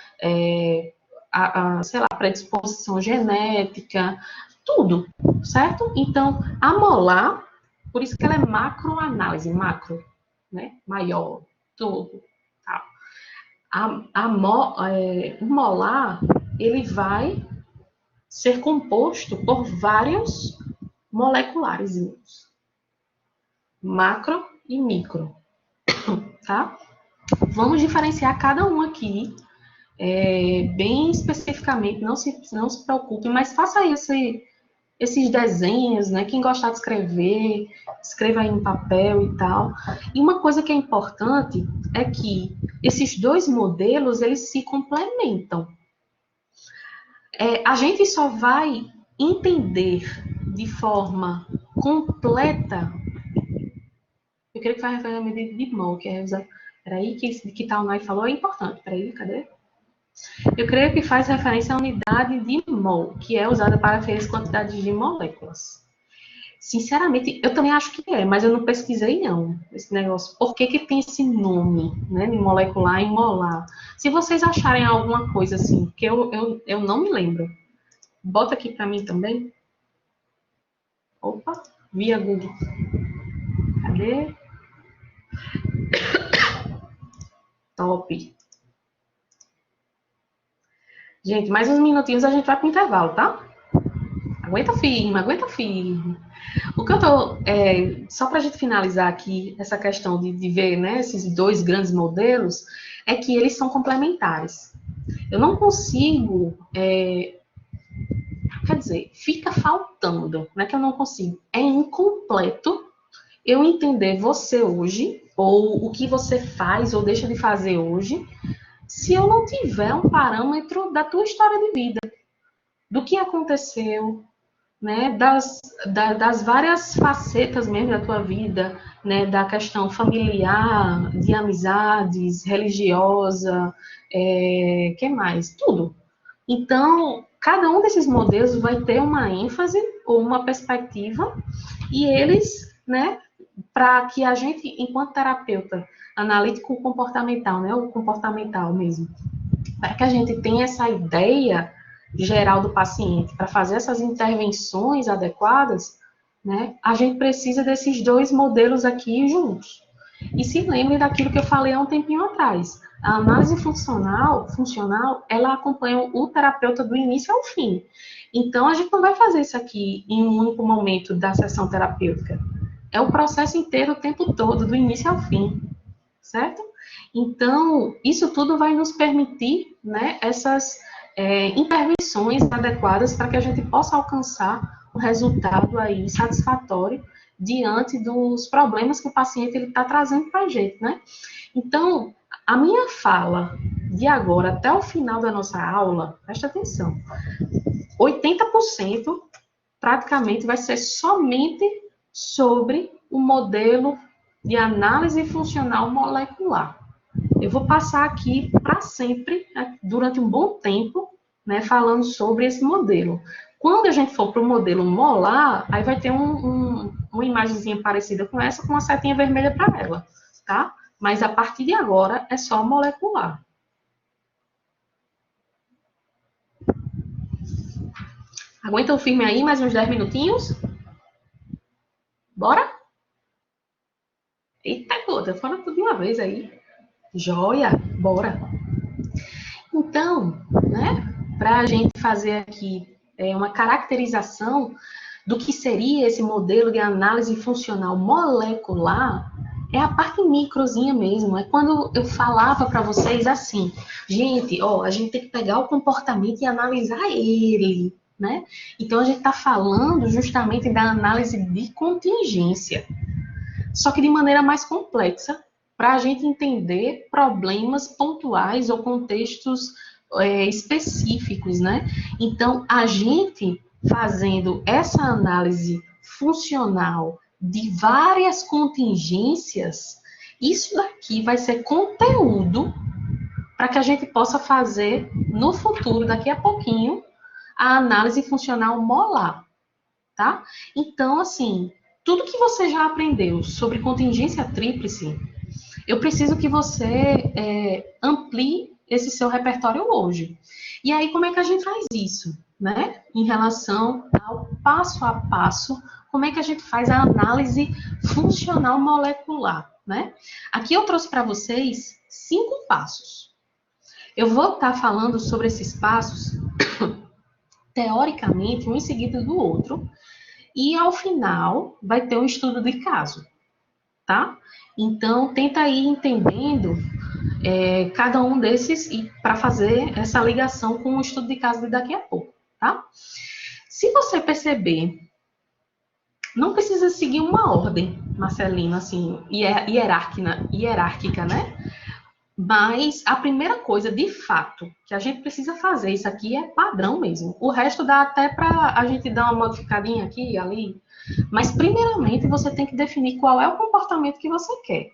[SPEAKER 1] sei lá, predisposição genética, tudo, certo? Então, a molar, por isso que ela é macroanálise, macro, né? Maior, todo, tal. O molar, ele vai ser composto por vários moleculares, macro e micro, tá? Vamos diferenciar cada um aqui, bem especificamente, não se preocupe, mas faça esses desenhos, né? Quem gostar de escrever, escreva aí no papel e tal. E uma coisa que é importante é que esses dois modelos, eles se complementam. A gente só vai entender de forma completa. Eu creio que vai referir a medida de mol, que é usar. Peraí, que tal Nai falou é importante. Peraí, cadê? Eu creio que faz referência à unidade de mol, que é usada para aferir as quantidades de moléculas. Sinceramente, eu também acho que mas eu não pesquisei não, esse negócio. Por que tem esse nome, né, de molecular e molar? Se vocês acharem alguma coisa assim, que eu não me lembro, bota aqui para mim também. Opa, via Google. Cadê? Top. Gente, mais uns minutinhos a gente vai para o intervalo, tá? Aguenta firme, aguenta firme. O que eu tô, só para a gente finalizar aqui essa questão de ver, né, esses dois grandes modelos, é que eles são complementares. Eu não consigo, quer dizer, fica faltando, não é que eu não consigo, é incompleto eu entender você hoje, ou o que você faz ou deixa de fazer hoje, se eu não tiver um parâmetro da tua história de vida, do que aconteceu, né, das várias facetas mesmo da tua vida, né, da questão familiar, de amizades, religiosa, que mais? Tudo. Então, cada um desses modelos vai ter uma ênfase ou uma perspectiva, e eles, né, para que a gente, enquanto terapeuta analítico comportamental, né, o comportamental mesmo, para que a gente tenha essa ideia geral do paciente, para fazer essas intervenções adequadas, né, a gente precisa desses dois modelos aqui juntos. E se lembre daquilo que eu falei há um tempinho atrás. A análise funcional, ela acompanha o terapeuta do início ao fim. Então, a gente não vai fazer isso aqui em um único momento da sessão terapêutica. É o processo inteiro, o tempo todo, do início ao fim, certo? Então, isso tudo vai nos permitir, né, essas intervenções adequadas para que a gente possa alcançar o resultado aí satisfatório diante dos problemas que o paciente está trazendo para a gente, né? Então, a minha fala de agora até o final da nossa aula, presta atenção, 80% praticamente vai ser somente sobre o modelo de análise funcional molecular. Eu vou passar aqui para sempre, durante um bom tempo, né, falando sobre esse modelo. Quando a gente for para o modelo molar, aí vai ter uma imagenzinha parecida com essa, com uma setinha vermelha para ela, tá? Mas a partir de agora é só molecular. Aguentam firme aí mais uns 10 minutinhos? Bora? Eita, gota, fala tudo de uma vez aí. Joia, bora. Então, né, para a gente fazer aqui uma caracterização do que seria esse modelo de análise funcional molecular, é a parte microzinha mesmo. É quando eu falava para vocês assim, gente, ó, a gente tem que pegar o comportamento e analisar ele, né? Então, a gente está falando justamente da análise de contingência, só que de maneira mais complexa, para a gente entender problemas pontuais ou contextos específicos, né? Então, a gente fazendo essa análise funcional de várias contingências, isso daqui vai ser conteúdo para que a gente possa fazer no futuro, daqui a pouquinho, a análise funcional molar, tá? Então, assim, tudo que você já aprendeu sobre contingência tríplice, eu preciso que você amplie esse seu repertório hoje. E aí, como é que a gente faz isso, né? Em relação ao passo a passo, como é que a gente faz a análise funcional molecular, né? Aqui eu trouxe para vocês 5 passos. Eu vou estar falando sobre esses passos, teoricamente, um em seguida do outro, e ao final vai ter um estudo de caso, tá? Então, tenta ir entendendo cada um desses e para fazer essa ligação com o estudo de caso de daqui a pouco, tá? Se você perceber, não precisa seguir uma ordem, Marcelino, assim, hierárquica, né? Mas a primeira coisa, de fato, que a gente precisa fazer, isso aqui é padrão mesmo. O resto dá até para a gente dar uma modificadinha aqui e ali. Mas, primeiramente, você tem que definir qual é o comportamento que você quer.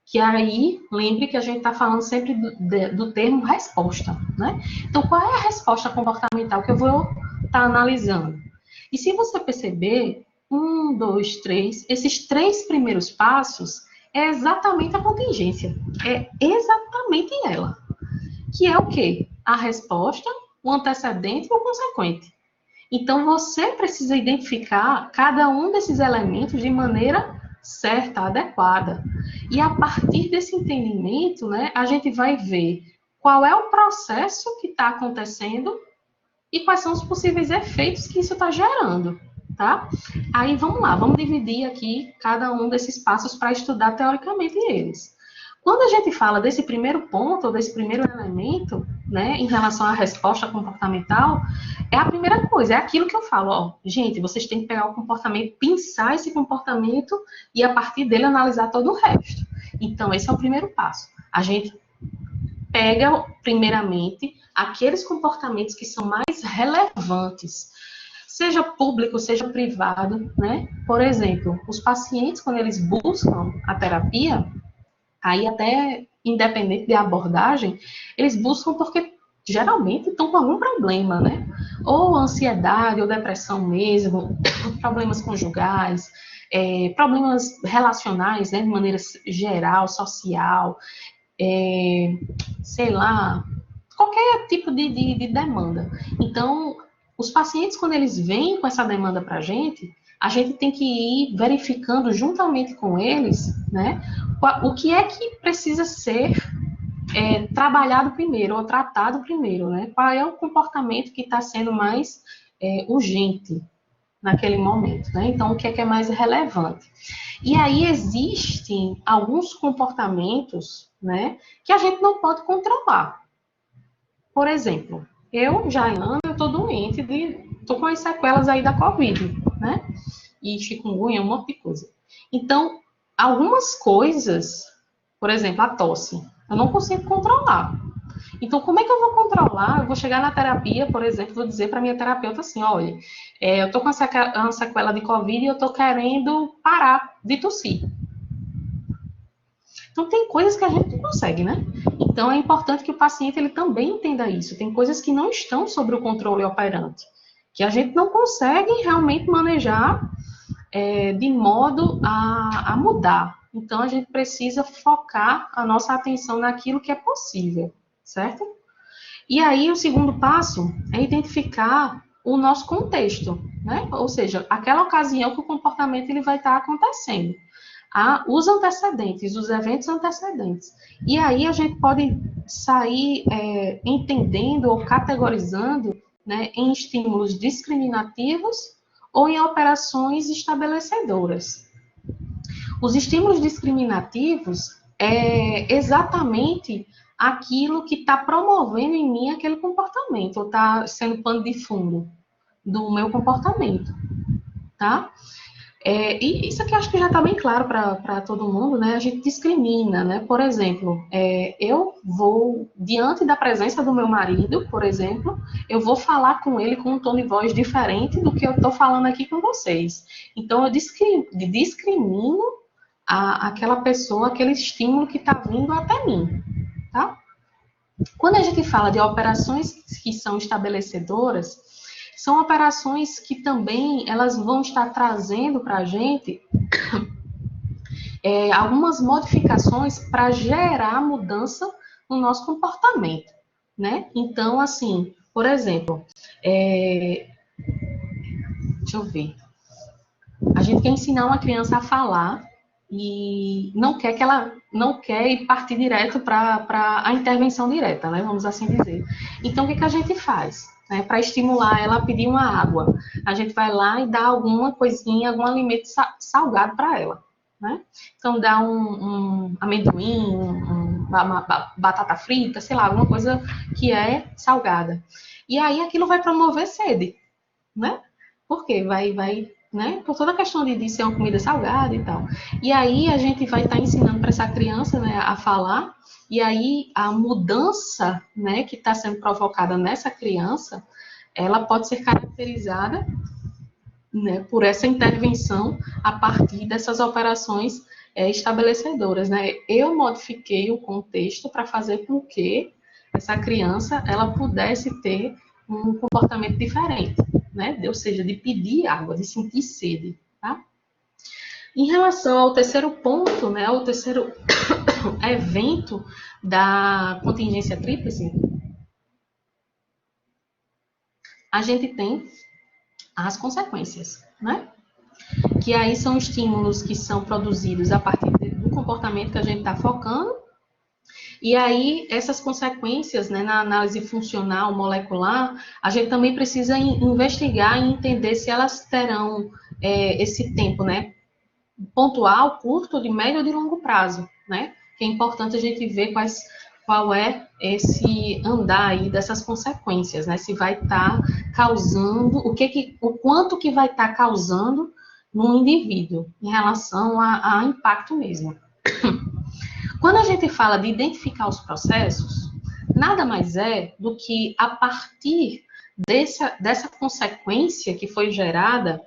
[SPEAKER 1] Que aí, lembre que a gente está falando sempre do termo resposta, né? Então, qual é a resposta comportamental que eu vou estar analisando? E se você perceber, 1, 2, 3, esses 3 primeiros passos é exatamente a contingência. É exatamente ela. Que é o quê? A resposta, o antecedente e o consequente. Então, você precisa identificar cada um desses elementos de maneira certa, adequada. E a partir desse entendimento, né, a gente vai ver qual é o processo que está acontecendo e quais são os possíveis efeitos que isso está gerando, tá? Aí, vamos lá, vamos dividir aqui cada um desses passos para estudar teoricamente eles. Quando a gente fala desse primeiro ponto, ou desse primeiro elemento, né, em relação à resposta comportamental, é a primeira coisa, é aquilo que eu falo, ó, gente, vocês têm que pegar o comportamento, pensar esse comportamento e a partir dele analisar todo o resto. Então, esse é o primeiro passo. A gente pega, primeiramente, aqueles comportamentos que são mais relevantes, seja público, seja privado, né? Por exemplo, os pacientes, quando eles buscam a terapia, aí até independente da abordagem, eles buscam porque geralmente estão com algum problema, né? ou ansiedade, ou depressão mesmo, problemas conjugais, problemas relacionais, né, de maneira geral, social, sei lá, qualquer tipo de demanda. Então, os pacientes, quando eles vêm com essa demanda para a gente tem que ir verificando juntamente com eles, né, o que é que precisa ser trabalhado primeiro, ou tratado primeiro, né? Qual é o comportamento que está sendo mais urgente naquele momento, né? Então, o que é mais relevante? E aí existem alguns comportamentos, né, que a gente não pode controlar. Por exemplo, Jaiana, eu tô doente, tô com as sequelas aí da Covid, né? E chikungunya, um monte de coisa. Então, algumas coisas, por exemplo, a tosse, eu não consigo controlar. Então, como é que eu vou controlar? Eu vou chegar na terapia, por exemplo, vou dizer para minha terapeuta assim, olha, eu tô com uma sequela de Covid e eu tô querendo parar de tossir. Então, tem coisas que a gente não consegue, né? Então, é importante que o paciente ele também entenda isso. Tem coisas que não estão sob o controle operante, que a gente não consegue realmente manejar de modo a mudar. Então, a gente precisa focar a nossa atenção naquilo que é possível, certo? E aí, o segundo passo é identificar o nosso contexto, né? Ou seja, aquela ocasião que o comportamento ele vai estar acontecendo. Os antecedentes, os eventos antecedentes. E aí a gente pode sair entendendo ou categorizando, né, em estímulos discriminativos ou em operações estabelecedoras. Os estímulos discriminativos é exatamente aquilo que está promovendo em mim aquele comportamento, ou está sendo pano de fundo do meu comportamento, tá? E isso aqui acho que já está bem claro para todo mundo, né? A gente discrimina, né? Por exemplo, eu vou, diante da presença do meu marido, por exemplo, eu vou falar com ele com um tom de voz diferente do que eu estou falando aqui com vocês. Então, eu discrimino aquela pessoa, aquele estímulo que está vindo até mim, tá? Quando a gente fala de operações que são estabelecedoras, são operações que também elas vão estar trazendo para a gente algumas modificações para gerar mudança no nosso comportamento, né? Então, assim, por exemplo, deixa eu ver, a gente quer ensinar uma criança a falar e não quer ir partir direto para a intervenção direta, né? Vamos assim dizer. Então, o que a gente faz? Para estimular ela a pedir uma água, a gente vai lá e dá alguma coisinha, algum alimento salgado para ela, né? Então, dá um amendoim, uma batata frita, sei lá, alguma coisa que é salgada. E aí aquilo vai promover sede, né? Porque né? Por toda a questão de ser uma comida salgada e tal. E aí a gente vai estar ensinando para essa criança, né, a falar, e aí a mudança, né, que está sendo provocada nessa criança, ela pode ser caracterizada, né, por essa intervenção a partir dessas operações estabelecedoras, né? Eu modifiquei o contexto para fazer com que essa criança ela pudesse ter um comportamento diferente, né? Ou seja, de pedir água, de sentir sede, tá? Em relação ao terceiro ponto, né, o terceiro evento da contingência tríplice, a gente tem as consequências, né? Que aí são estímulos que são produzidos a partir do comportamento que a gente está focando. E aí, essas consequências, né, na análise funcional molecular, a gente também precisa investigar e entender se elas terão esse tempo, né, pontual, curto, de médio ou de longo prazo, né? Que é importante a gente ver qual é esse andar aí dessas consequências, né? Se vai estar causando, o quanto que vai estar causando no indivíduo, em relação a impacto mesmo. Quando a gente fala de identificar os processos, nada mais é do que a partir dessa consequência que foi gerada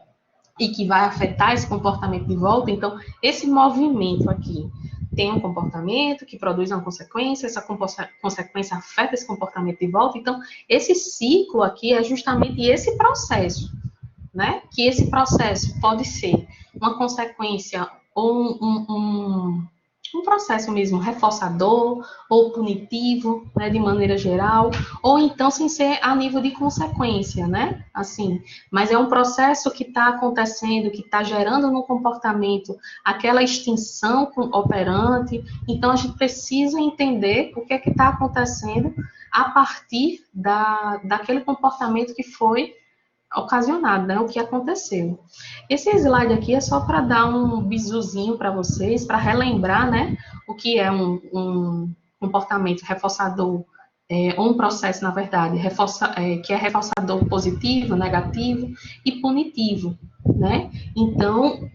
[SPEAKER 1] e que vai afetar esse comportamento de volta, então, esse movimento aqui tem um comportamento que produz uma consequência, essa consequência afeta esse comportamento de volta. Então, esse ciclo aqui é justamente esse processo, né? Que esse processo pode ser uma consequência ou um processo mesmo reforçador ou punitivo, né, de maneira geral, ou então sem ser a nível de consequência, né? Assim, mas é um processo que está acontecendo, que está gerando no comportamento aquela extinção operante. Então a gente precisa entender o que é que está acontecendo a partir daquele comportamento que foi ocasionado, né? O que aconteceu. Esse slide aqui é só para dar um bisuzinho para vocês, para relembrar, né? O que é um comportamento reforçador, ou um processo, na verdade, que é reforçador positivo, negativo e punitivo, né? Então,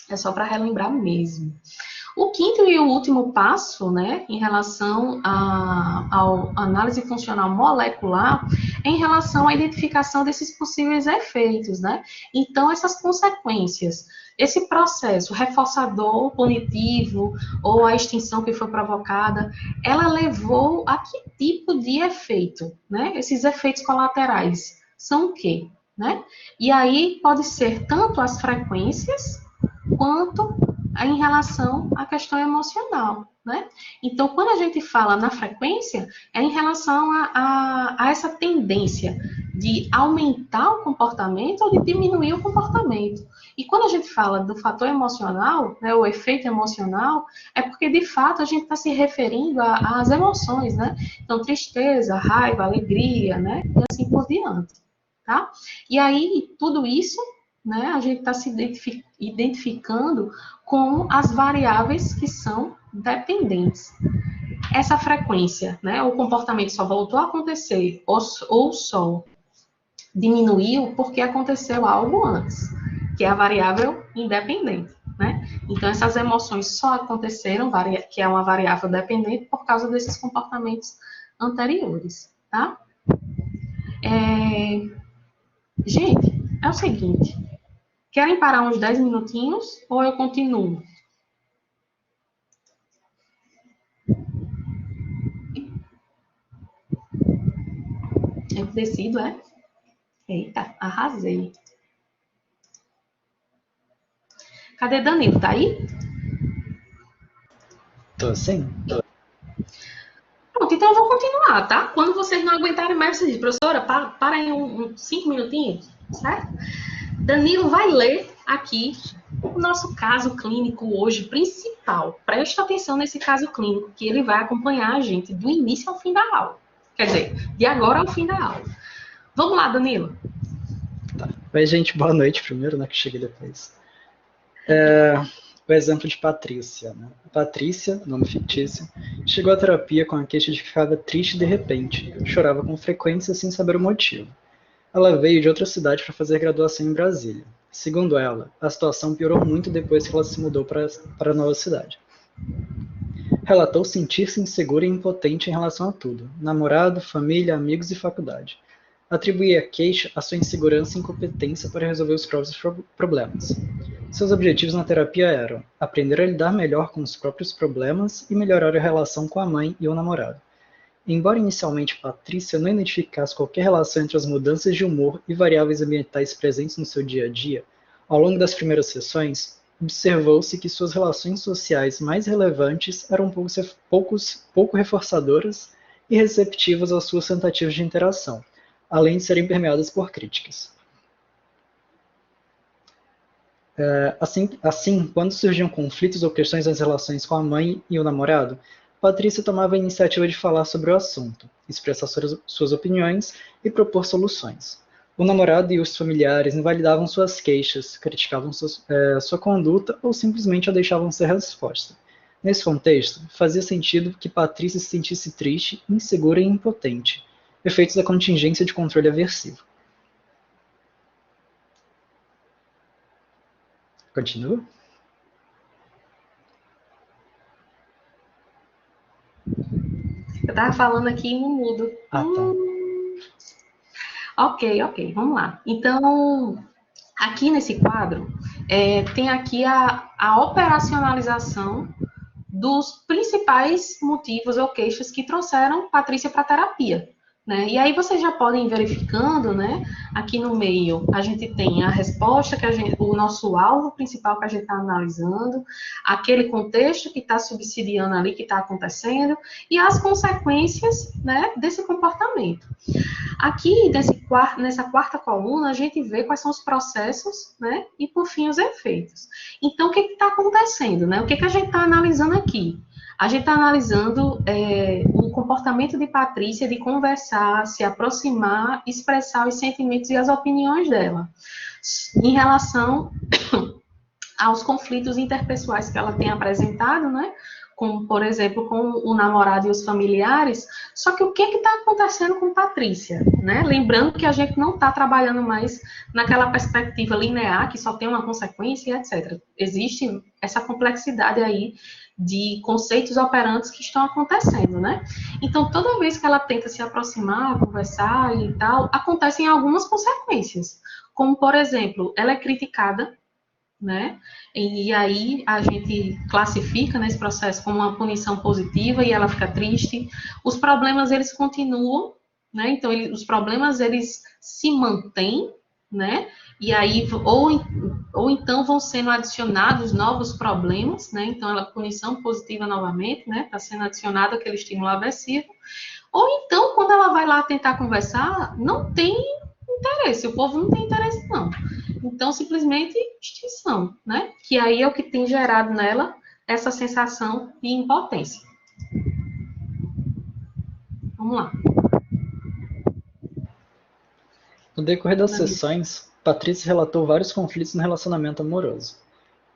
[SPEAKER 1] é só para relembrar mesmo. O quinto e o último passo, né, em relação à análise funcional molecular, é em relação à identificação desses possíveis efeitos, né? Então, essas consequências, esse processo reforçador, punitivo, ou a extinção que foi provocada, ela levou a que tipo de efeito, né? Esses efeitos colaterais são o quê, né? E aí pode ser tanto as frequências, quanto em relação à questão emocional, né? Então, quando a gente fala na frequência, é em relação a essa tendência de aumentar o comportamento ou de diminuir o comportamento. E quando a gente fala do fator emocional, né, o efeito emocional, é porque, de fato, a gente está se referindo às emoções, né? Então, tristeza, raiva, alegria, né? E assim por diante, tá? E aí, tudo isso, né, a gente está se identificando com as variáveis que são dependentes. Essa frequência, né, o comportamento só voltou a acontecer ou só diminuiu porque aconteceu algo antes, que é a variável independente, né? Então, essas emoções só aconteceram, que é uma variável dependente, por causa desses comportamentos anteriores, tá? Gente, é o seguinte, querem parar uns 10 minutinhos ou eu continuo? Eu decido, é? Eita, arrasei. Cadê Danilo? Tá aí?
[SPEAKER 2] Tô sim.
[SPEAKER 1] Pronto, então eu vou continuar, tá? Quando vocês não aguentarem mais, vocês dizem, professora, para aí uns 5 minutinhos, certo? Danilo vai ler aqui o nosso caso clínico hoje principal. Presta atenção nesse caso clínico, que ele vai acompanhar a gente do início ao fim da aula. Quer dizer, de agora ao fim da aula. Vamos lá, Danilo.
[SPEAKER 2] Tá. Oi, gente, boa noite primeiro, né, que cheguei depois. O exemplo de Patrícia, né? Patrícia, nome fictício, chegou à terapia com a queixa de que ficava triste de repente, chorava com frequência sem saber o motivo. Ela veio de outra cidade para fazer graduação em Brasília. Segundo ela, a situação piorou muito depois que ela se mudou para a nova cidade. Relatou sentir-se insegura e impotente em relação a tudo: namorado, família, amigos e faculdade. Atribuía a queixa à sua insegurança e incompetência para resolver os próprios problemas. Seus objetivos na terapia eram aprender a lidar melhor com os próprios problemas e melhorar a relação com a mãe e o namorado. Embora inicialmente Patrícia não identificasse qualquer relação entre as mudanças de humor e variáveis ambientais presentes no seu dia a dia, ao longo das primeiras sessões, observou-se que suas relações sociais mais relevantes eram pouco reforçadoras e receptivas às suas tentativas de interação, além de serem permeadas por críticas. Assim, quando surgiam conflitos ou questões nas relações com a mãe e o namorado, Patrícia tomava a iniciativa de falar sobre o assunto, expressar suas opiniões e propor soluções. O namorado e os familiares invalidavam suas queixas, criticavam sua conduta ou simplesmente a deixavam sem resposta. Nesse contexto, fazia sentido que Patrícia se sentisse triste, insegura e impotente, efeitos da contingência de controle aversivo. Continua?
[SPEAKER 1] Eu tava falando aqui no mudo.
[SPEAKER 2] Ah, tá.
[SPEAKER 1] Ok, vamos lá. Então, aqui nesse quadro, tem aqui a operacionalização dos principais motivos ou queixas que trouxeram Patrícia para a terapia. Né? E aí vocês já podem ir verificando, né? Aqui no meio a gente tem a resposta, o nosso alvo principal que a gente está analisando, aquele contexto que está subsidiando ali, que está acontecendo, e as consequências, né, desse comportamento. Aqui, nessa quarta coluna, a gente vê quais são os processos, né, e por fim os efeitos. Então, o que está acontecendo, né? O que a gente está analisando aqui? A gente está analisando o comportamento de Patrícia de conversar, se aproximar, expressar os sentimentos e as opiniões dela em relação aos conflitos interpessoais que ela tem apresentado, né? Como, por exemplo, com o namorado e os familiares. Só que o que está acontecendo com Patrícia, né? Lembrando que a gente não está trabalhando mais naquela perspectiva linear, que só tem uma consequência, etc. Existe essa complexidade aí de conceitos operantes que estão acontecendo, né? Então, toda vez que ela tenta se aproximar, conversar e tal, acontecem algumas consequências. Como, por exemplo, ela é criticada, né? E aí a gente classifica nesse processo como uma punição positiva e ela fica triste. Os problemas, eles continuam, né? Então, os problemas, eles se mantêm, né? E aí, ou então vão sendo adicionados novos problemas, né? Então, ela punição positiva novamente, né? Está sendo adicionado aquele estímulo aversivo. Ou então, quando ela vai lá tentar conversar, não tem interesse, o povo não tem interesse, não. Então, simplesmente extinção, né? Que aí é o que tem gerado nela essa sensação de impotência. Vamos lá.
[SPEAKER 2] No decorrer das sessões, Patrícia relatou vários conflitos no relacionamento amoroso.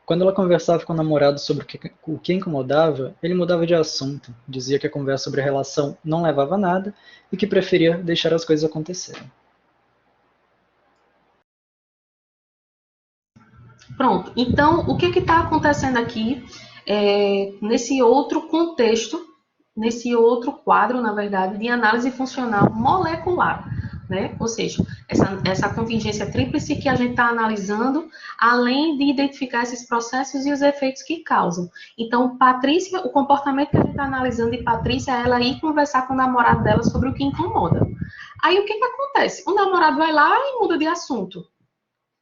[SPEAKER 2] Quando ela conversava com o namorado sobre o que incomodava, ele mudava de assunto, dizia que a conversa sobre a relação não levava a nada e que preferia deixar as coisas acontecerem.
[SPEAKER 1] Pronto. Então, o que está acontecendo aqui nesse outro contexto, nesse outro quadro, na verdade, de análise funcional molecular, né? Ou seja, essa contingência tríplice que a gente está analisando, além de identificar esses processos e os efeitos que causam. Então, Patrícia, o comportamento que a gente está analisando de Patrícia é ela ir conversar com o namorado dela sobre o que incomoda. Aí, o que acontece? O namorado vai lá e muda de assunto.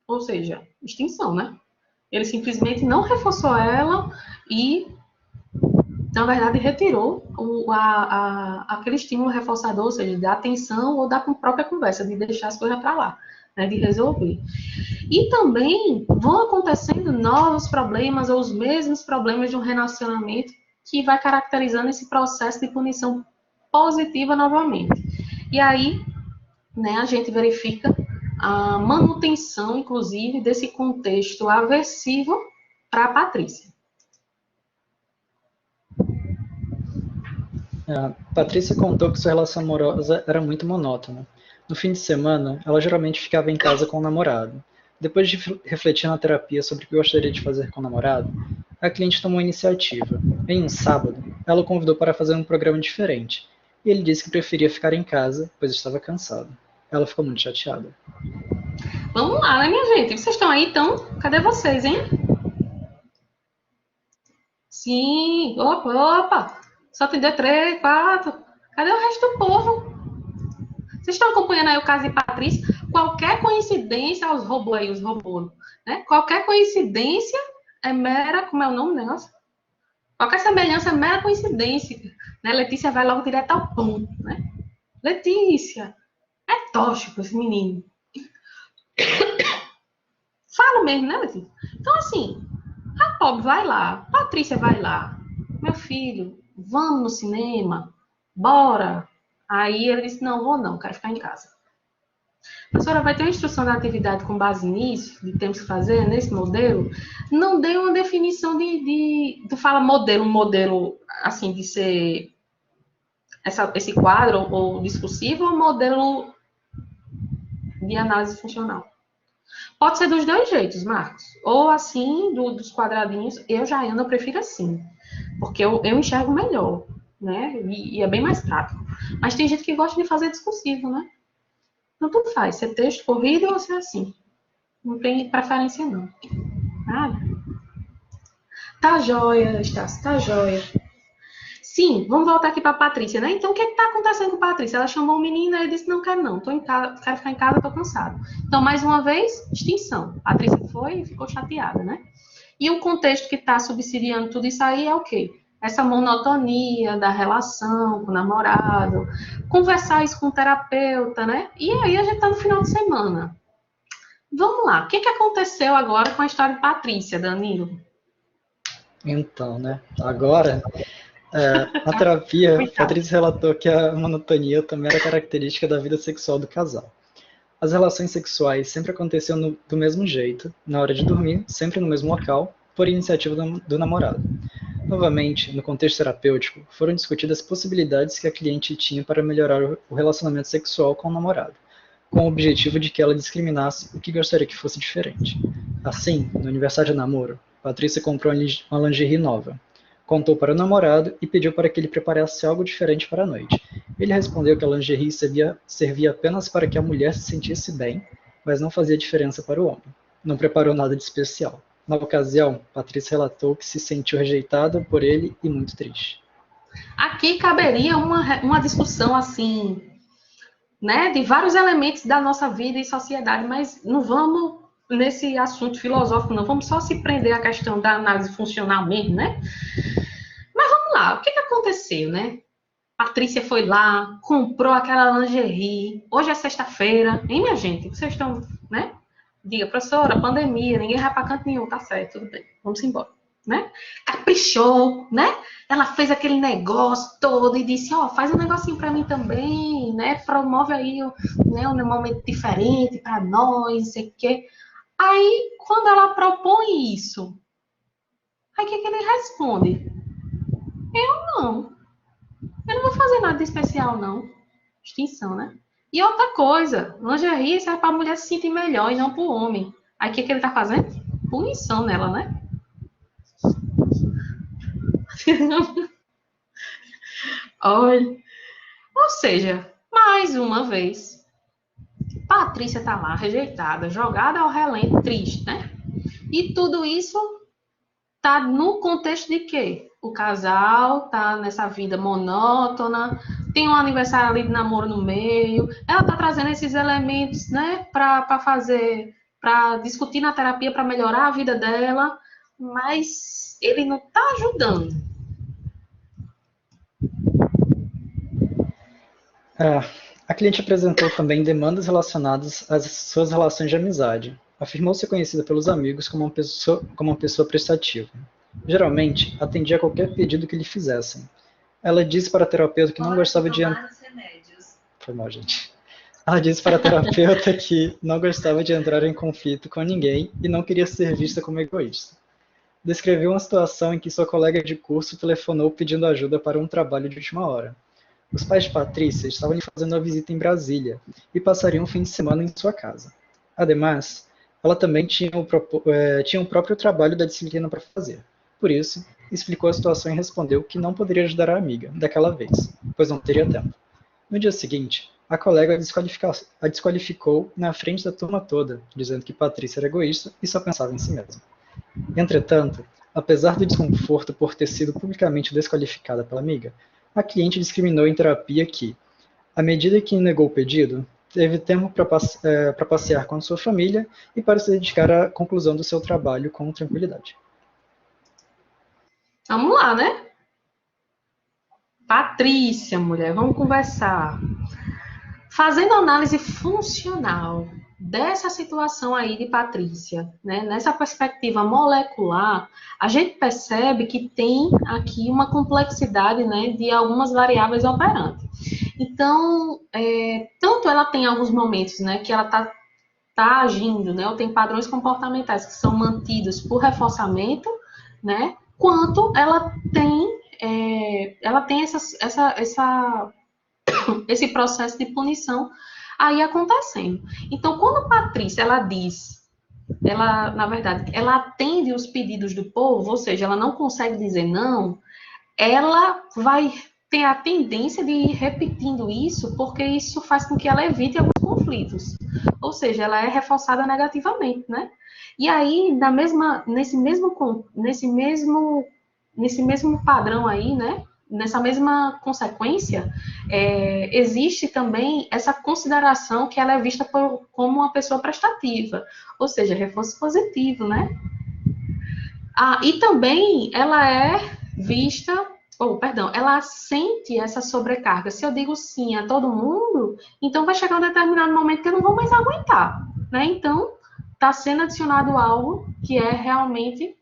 [SPEAKER 1] Ou seja, extinção, né? Ele simplesmente não reforçou ela e, na verdade, retirou aquele estímulo reforçador, ou seja, da atenção ou da própria conversa, de deixar as coisas para lá, né, de resolver. E também vão acontecendo novos problemas ou os mesmos problemas de um relacionamento que vai caracterizando esse processo de punição positiva novamente. E aí, né, a gente verifica a manutenção, inclusive, desse contexto aversivo para a Patrícia.
[SPEAKER 2] Patrícia contou que sua relação amorosa era muito monótona. No fim de semana, ela geralmente ficava em casa com o namorado. Depois de refletir na terapia sobre o que gostaria de fazer com o namorado, a cliente tomou a iniciativa. Em um sábado, ela o convidou para fazer um programa diferente, e ele disse que preferia ficar em casa, pois estava cansado. Ela ficou muito chateada.
[SPEAKER 1] Vamos lá, né, minha gente? Vocês estão aí, então? Cadê vocês, hein? Sim, opa! Só tem 3, 4. Cadê o resto do povo? Vocês estão acompanhando aí o caso de Patrícia? Qualquer coincidência, os robôs, né? Qualquer coincidência é mera, como é o nome do negócio? Qualquer semelhança é mera coincidência, né? Letícia vai logo direto ao ponto, né? Letícia, é tóxico esse menino. Falo mesmo, né, Letícia? Então, assim, a pobre vai lá, Patrícia vai lá. Meu filho, vamos no cinema? Bora. Aí ele disse, não, vou não, quero ficar em casa. A senhora vai ter uma instrução da atividade com base nisso, de temos que fazer, nesse modelo. Não deu uma definição tu fala modelo, um modelo, assim, de ser esse quadro ou discursivo ou modelo de análise funcional. Pode ser dos dois jeitos, Marcos. Ou assim, dos quadradinhos, eu prefiro assim. Porque eu enxergo melhor, né? E é bem mais prático. Mas tem gente que gosta de fazer discursivo, né? Então, tudo faz. Ser texto corrido ou ser assim. Não tem preferência, não. Nada. Tá joia, Estácio, tá joia. Sim, vamos voltar aqui para a Patrícia, né? Então, o que está acontecendo com a Patrícia? Ela chamou o menino e ele disse, não quero não, tô em casa, quero ficar em casa, tô cansado. Então, mais uma vez, extinção. A Patrícia foi e ficou chateada, né? E o contexto que está subsidiando tudo isso aí é o quê? Essa monotonia da relação com o namorado, conversar isso com o terapeuta, né? E aí a gente está no final de semana. Vamos lá, o que aconteceu agora com a história de Patrícia, Danilo?
[SPEAKER 2] Então, né? Agora, na terapia,
[SPEAKER 1] Coitada.
[SPEAKER 2] Patrícia relatou que a monotonia também era característica da vida sexual do casal. As relações sexuais sempre aconteciam do mesmo jeito, na hora de dormir, sempre no mesmo local, por iniciativa do namorado. Novamente, no contexto terapêutico, foram discutidas possibilidades que a cliente tinha para melhorar o relacionamento sexual com o namorado, com o objetivo de que ela discriminasse o que gostaria que fosse diferente. Assim, no aniversário de namoro, Patrícia comprou uma lingerie nova, contou para o namorado e pediu para que ele preparasse algo diferente para a noite. Ele respondeu que a lingerie servia apenas para que a mulher se sentisse bem, mas não fazia diferença para o homem. Não preparou nada de especial. Na ocasião, Patrícia relatou que se sentiu rejeitada por ele e muito triste.
[SPEAKER 1] Aqui caberia uma discussão assim, né, de vários elementos da nossa vida e sociedade, mas não vamos nesse assunto filosófico, não. Vamos só se prender à questão da análise funcional mesmo, né? Mas vamos lá, o que aconteceu, né? Patrícia foi lá, comprou aquela lingerie. Hoje é sexta-feira, hein, minha gente? Vocês estão, né? Diga, professora, pandemia, ninguém vai pra canto nenhum, tá certo, tudo bem, vamos embora, né? Caprichou, né? Ela fez aquele negócio todo e disse, ó, faz um negocinho pra mim também, né? Promove aí, né, um momento diferente pra nós, não sei o quê. Aí, quando ela propõe isso, aí o que ele responde? Não, eu não vou fazer nada de especial, não. Extinção, né? E outra coisa, lingerie serve pra mulher se sentir melhor e não pro homem. Aí o que ele tá fazendo? Punição nela, né? Olha. Ou seja, mais uma vez, Patrícia tá lá, rejeitada, jogada ao relento, triste, né? E tudo isso tá no contexto de quê? O casal tá nessa vida monótona, tem um aniversário ali de namoro no meio, ela tá trazendo esses elementos, né, para fazer, para discutir na terapia, para melhorar a vida dela, mas ele não tá ajudando.
[SPEAKER 2] A cliente apresentou também demandas relacionadas às suas relações de amizade. Afirmou ser conhecida pelos amigos como uma pessoa prestativa. Geralmente, atendia a qualquer pedido que lhe fizessem. Ela disse para a terapeuta que não gostava de Foi mal, gente. Ela disse para a terapeuta que não gostava de entrar em conflito com ninguém e não queria ser vista como egoísta. Descreveu uma situação em que sua colega de curso telefonou pedindo ajuda para um trabalho de última hora. Os pais de Patrícia estavam lhe fazendo uma visita em Brasília e passariam um fim de semana em sua casa. Ademais, ela também tinha o próprio trabalho da disciplina para fazer. Por isso, explicou a situação e respondeu que não poderia ajudar a amiga, daquela vez, pois não teria tempo. No dia seguinte, a colega a desqualificou na frente da turma toda, dizendo que Patrícia era egoísta e só pensava em si mesma. Entretanto, apesar do desconforto por ter sido publicamente desqualificada pela amiga, a cliente discriminou em terapia que, à medida que negou o pedido, teve tempo para passear com a sua família e para se dedicar à conclusão do seu trabalho com tranquilidade.
[SPEAKER 1] Vamos lá, né? Patrícia, mulher, vamos conversar. Fazendo análise funcional dessa situação aí de Patrícia, né, nessa perspectiva molecular, a gente percebe que tem aqui uma complexidade, né, de algumas variáveis operantes. Então, tanto ela tem alguns momentos, né, que ela tá agindo, né, ou tem padrões comportamentais que são mantidos por reforçamento, né, quanto ela tem esse processo de punição aí acontecendo. Então, quando a Patrícia, na verdade, ela atende os pedidos do povo, ou seja, ela não consegue dizer não, ela vai tem a tendência de ir repetindo isso, porque isso faz com que ela evite alguns conflitos. Ou seja, ela é reforçada negativamente, né? E aí, nesse mesmo padrão aí, né? Nessa mesma consequência, existe também essa consideração que ela é vista como uma pessoa prestativa, ou seja, reforço positivo, né? E também ela é vista, ela sente essa sobrecarga. Se eu digo sim a todo mundo, então vai chegar um determinado momento que eu não vou mais aguentar, né? Então, está sendo adicionado algo que é realmente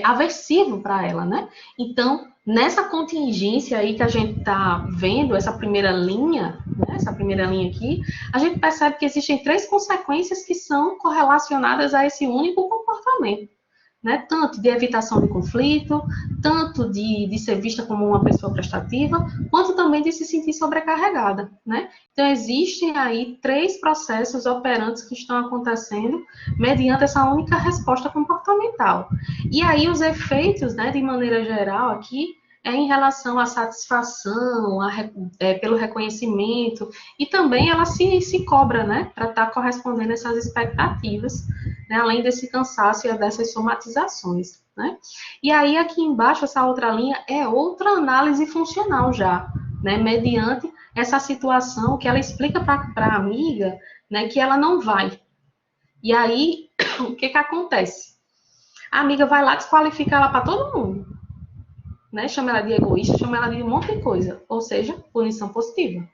[SPEAKER 1] aversivo para ela, né? Então, nessa contingência aí que a gente está vendo, essa primeira linha, né? Essa primeira linha aqui, a gente percebe que existem 3 consequências que são correlacionadas a esse único comportamento. Né? Tanto de evitação de conflito, tanto de ser vista como uma pessoa prestativa, quanto também de se sentir sobrecarregada, né? Então, existem aí 3 processos operantes que estão acontecendo mediante essa única resposta comportamental. E aí, os efeitos, né, de maneira geral aqui, em relação à satisfação, pelo reconhecimento, e também ela se cobra, né, para estar correspondendo a essas expectativas, né, além desse cansaço e dessas somatizações, né? E aí, aqui embaixo, essa outra linha é outra análise funcional já, né, mediante essa situação que ela explica para a amiga, né, que ela não vai. E aí, o que acontece? A amiga vai lá desqualifica ela para todo mundo, né? Chama ela de egoísta, chama ela de um monte de coisa, ou seja, punição positiva.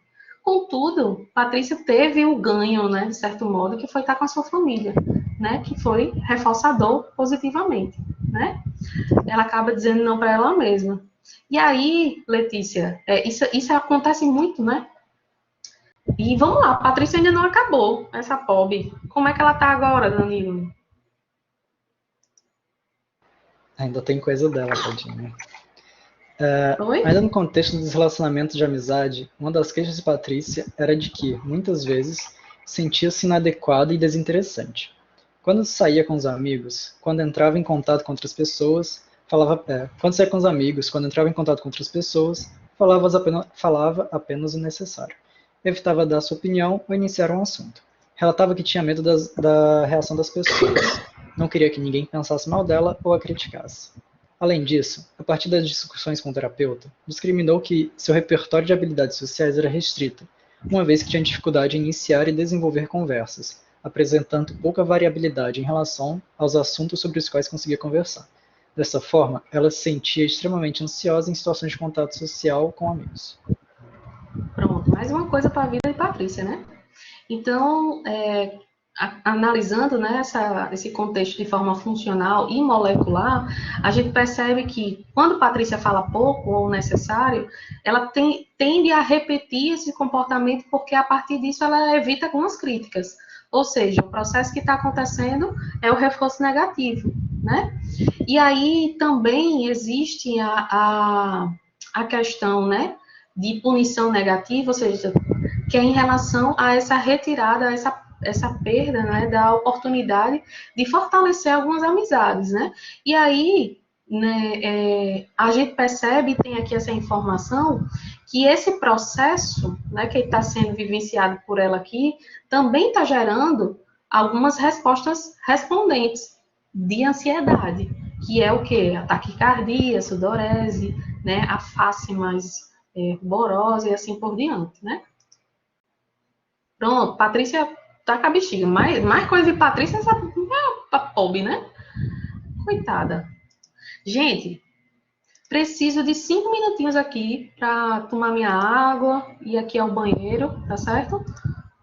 [SPEAKER 1] Contudo, Patrícia teve o ganho, né, de certo modo, que foi estar com a sua família, né, que foi reforçador positivamente, né? Ela acaba dizendo não para ela mesma. E aí, Letícia, isso acontece muito, né? E vamos lá, Patrícia ainda não acabou, essa pobre. Como é que ela tá agora, Danilo?
[SPEAKER 2] Ainda tem coisa dela, tadinha.
[SPEAKER 1] Oi?
[SPEAKER 2] Ainda no contexto dos relacionamentos de amizade, uma das queixas de Patrícia era de que, muitas vezes, sentia-se inadequada e desinteressante. Quando saía com os amigos, quando entrava em contato com outras pessoas, falava apenas o necessário. Evitava dar sua opinião ou iniciar um assunto. Relatava que tinha medo da reação das pessoas. Não queria que ninguém pensasse mal dela ou a criticasse. Além disso, a partir das discussões com o terapeuta, discriminou que seu repertório de habilidades sociais era restrito, uma vez que tinha dificuldade em iniciar e desenvolver conversas, apresentando pouca variabilidade em relação aos assuntos sobre os quais conseguia conversar. Dessa forma, ela se sentia extremamente ansiosa em situações de contato social com amigos.
[SPEAKER 1] Pronto, mais uma coisa para a vida de Patrícia, né? Então, analisando, né, esse contexto de forma funcional e molecular, a gente percebe que quando Patrícia fala pouco ou necessário, ela tende a repetir esse comportamento porque a partir disso ela evita algumas críticas. Ou seja, o processo que está acontecendo é o reforço negativo, né? E aí também existe a questão, né, de punição negativa, ou seja, que é em relação a essa retirada, essa perda, né, da oportunidade de fortalecer algumas amizades, né? E aí, né, a gente percebe, tem aqui essa informação, que esse processo, né, que está sendo vivenciado por ela aqui, também está gerando algumas respostas respondentes de ansiedade, que é o quê? A taquicardia, sudorese, né, a face mais borosa e assim por diante, né? Pronto, Patrícia tá com a bexiga. Mais coisa de Patrícia, essa pobre, né? Coitada. Gente, preciso de 5 minutinhos aqui para tomar minha água, ir aqui ao banheiro, tá certo?